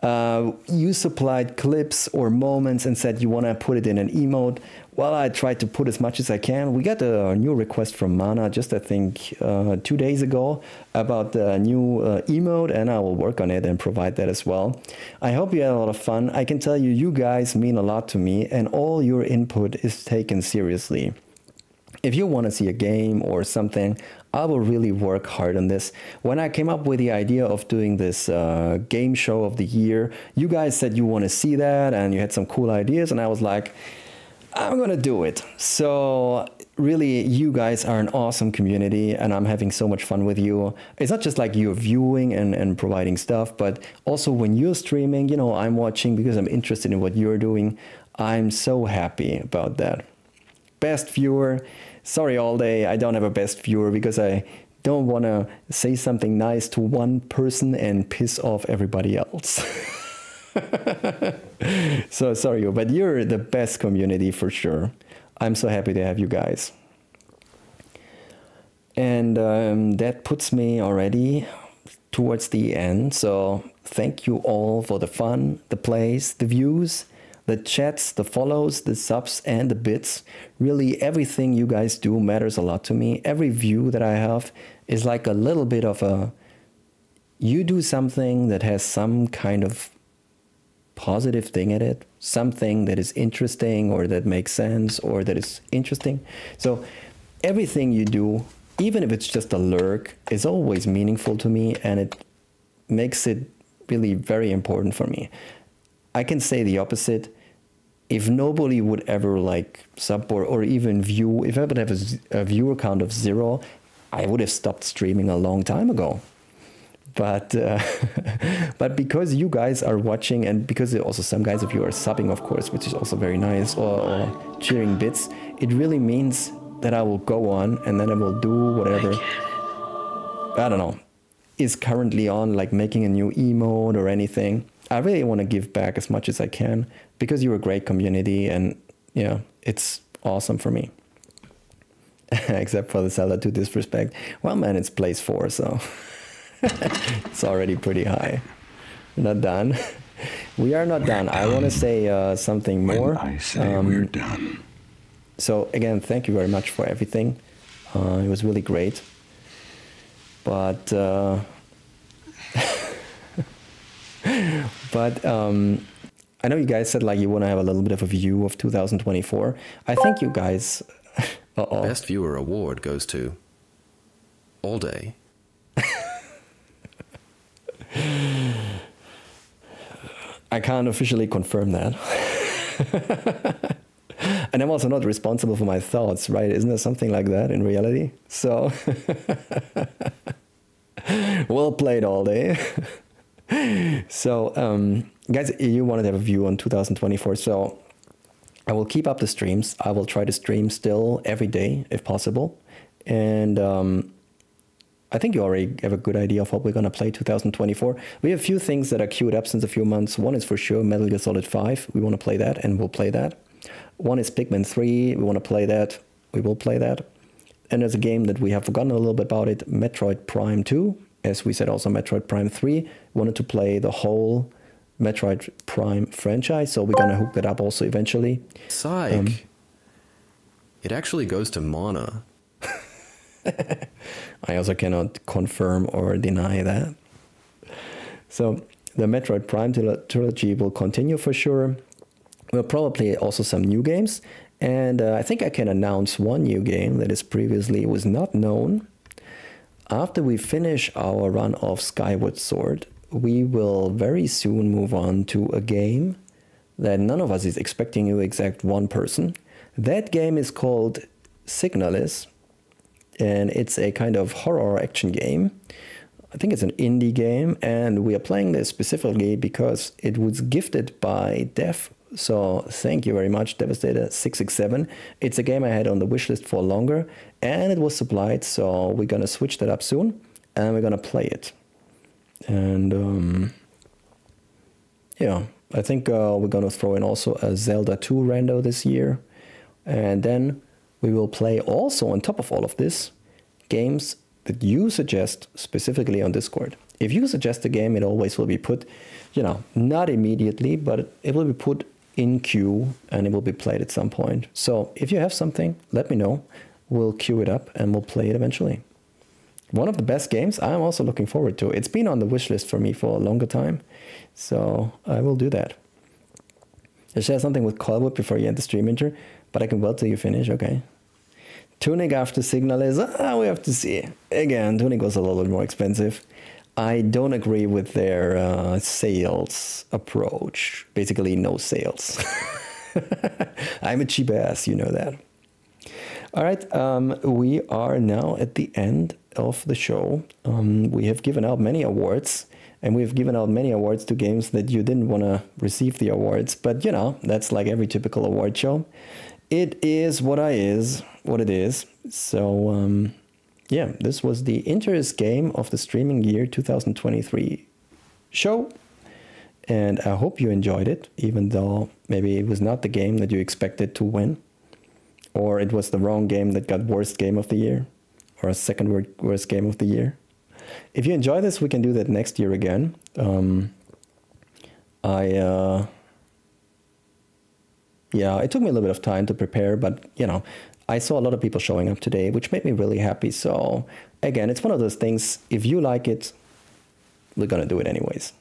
You supplied clips or moments and said you want to put it in an emote. Well, I tried to put as much as I can. We got a new request from Mana just, I think, 2 days ago about the new emote, and I will work on it and provide that as well. I hope you had a lot of fun. I can tell you, you guys mean a lot to me, and all your input is taken seriously. If you want to see a game or something, I will really work hard on this. When I came up with the idea of doing this game show of the year, you guys said you want to see that and you had some cool ideas, and I was like, I'm gonna do it. So really, you guys are an awesome community, and I'm having so much fun with you. It's not just like you're viewing and providing stuff, but also when you're streaming, you know, I'm watching because I'm interested in what you're doing. I'm so happy about that. Best viewer. Sorry, all day, I don't have a best viewer because I don't want to say something nice to one person and piss off everybody else. So sorry, but you're the best community for sure. I'm so happy to have you guys. And that puts me already towards the end. So thank you all for the fun, the plays, the views, the chats, the follows, the subs, and the bits. Really, everything you guys do matters a lot to me. Every view that I have is like a little bit of a... You do something that has some kind of positive thing in it, something that is interesting or that makes sense or that is interesting. So everything you do, even if it's just a lurk, is always meaningful to me, and it makes it really very important for me. I can say the opposite. If nobody would ever like sub or even view, if I would have a viewer count of 0, I would have stopped streaming a long time ago. But but because you guys are watching, and because also some guys of you are subbing, of course, which is also very nice, or cheering bits, it really means that I will go on, and then I will do whatever, I don't know, is currently on, like making a new emote or anything. I really want to give back as much as I can because you're a great community, and yeah, it's awesome for me. Except for the Zelda 2 disrespect. Well, man, it's place 4, so it's already pretty high. We're not done. We are not done. I want to say something more. When I say we're done. So again, thank you very much for everything. It was really great. But I know you guys said like you want to have a little bit of a view of 2024. I think you guys... Best Viewer award goes to All Day. I can't officially confirm that. And I'm also not responsible for my thoughts, right? Isn't there something like that in reality? So, well played, All Day. So, guys, you wanted to have a view on 2024. So I will keep up the streams. I will try to stream still every day if possible. And I think you already have a good idea of what we're going to play 2024. We have a few things that are queued up since a few months. One is for sure Metal Gear Solid 5. We want to play that, and we'll play that. One is Pikmin 3. We want to play that. We will play that. And there's a game that we have forgotten a little bit about it, Metroid Prime 2. As we said, also Metroid Prime 3. We wanted to play the whole Metroid Prime franchise, so we're going to hook that up also eventually. Psych. It actually goes to Mana. I also cannot confirm or deny that. So the Metroid Prime trilogy will continue for sure. We'll probably also some new games. And I think I can announce one new game that is previously was not known. After we finish our run of Skyward Sword, we will very soon move on to a game that none of us is expecting, you exact one person. That game is called Signalis, and it's a kind of horror action game. I think it's an indie game, and we are playing this specifically because it was gifted by Dev. So thank you very much, Devastator667. It's a game I had on the wishlist for longer, and it was supplied, so we're going to switch that up soon, and we're going to play it. And yeah, I think we're going to throw in also a Zelda 2 rando this year. And then we will play also, on top of all of this, games that you suggest specifically on Discord. If you suggest a game, it always will be put, you know, not immediately, but it will be put in queue and it will be played at some point. So if you have something, let me know. We'll queue it up and we'll play it eventually. One of the best games I'm also looking forward to. It's been on the wish list for me for a longer time, so I will do that. I'll share something with Colwood before you end the stream intro, but I can wait till you finish, okay? Tunic after Signal is, we have to see. Again, Tunic was a little bit more expensive. I don't agree with their sales approach. Basically, no sales. I'm a cheap ass, you know that. All right, we are now at the end of the show. We have given out many awards, and we've given out many awards to games that you didn't want to receive the awards. But, you know, that's like every typical award show. It is what it is. So, yeah, this was the Interest Game of the Streaming Year 2023 show. And I hope you enjoyed it, even though maybe it was not the game that you expected to win. Or it was the wrong game that got worst game of the year. Or a second worst game of the year. If you enjoy this, we can do that next year again. Yeah, it took me a little bit of time to prepare, but, you know, I saw a lot of people showing up today, which made me really happy. So, again, it's one of those things, if you like it, we're going to do it anyways.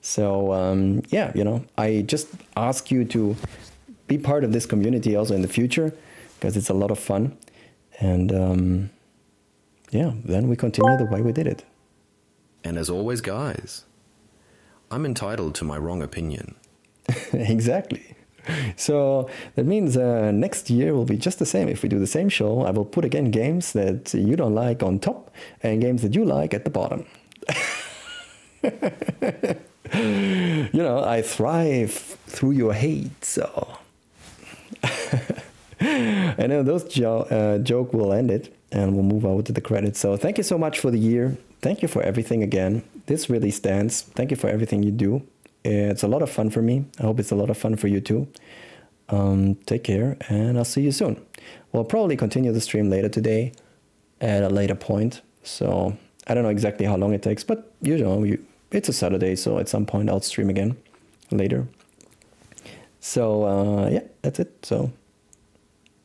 So, yeah, you know, I just ask you to be part of this community also in the future, because it's a lot of fun. And, yeah, then we continue the way we did it. And as always, guys, I'm entitled to my wrong opinion. Exactly. So that means next year will be just the same. If we do the same show, I will put again games that you don't like on top and games that you like at the bottom. You know, I thrive through your hate, so. And then those joke will end it, and we'll move over to the credits. So thank you so much for the year. Thank you for everything again. This really stands. Thank you for everything you do. It's a lot of fun for me. I hope it's a lot of fun for you too. Take care, and I'll see you soon. We'll probably continue the stream later today at a later point. So I don't know exactly how long it takes, but you know, it's a Saturday, so at some point I'll stream again later. So yeah, that's it. So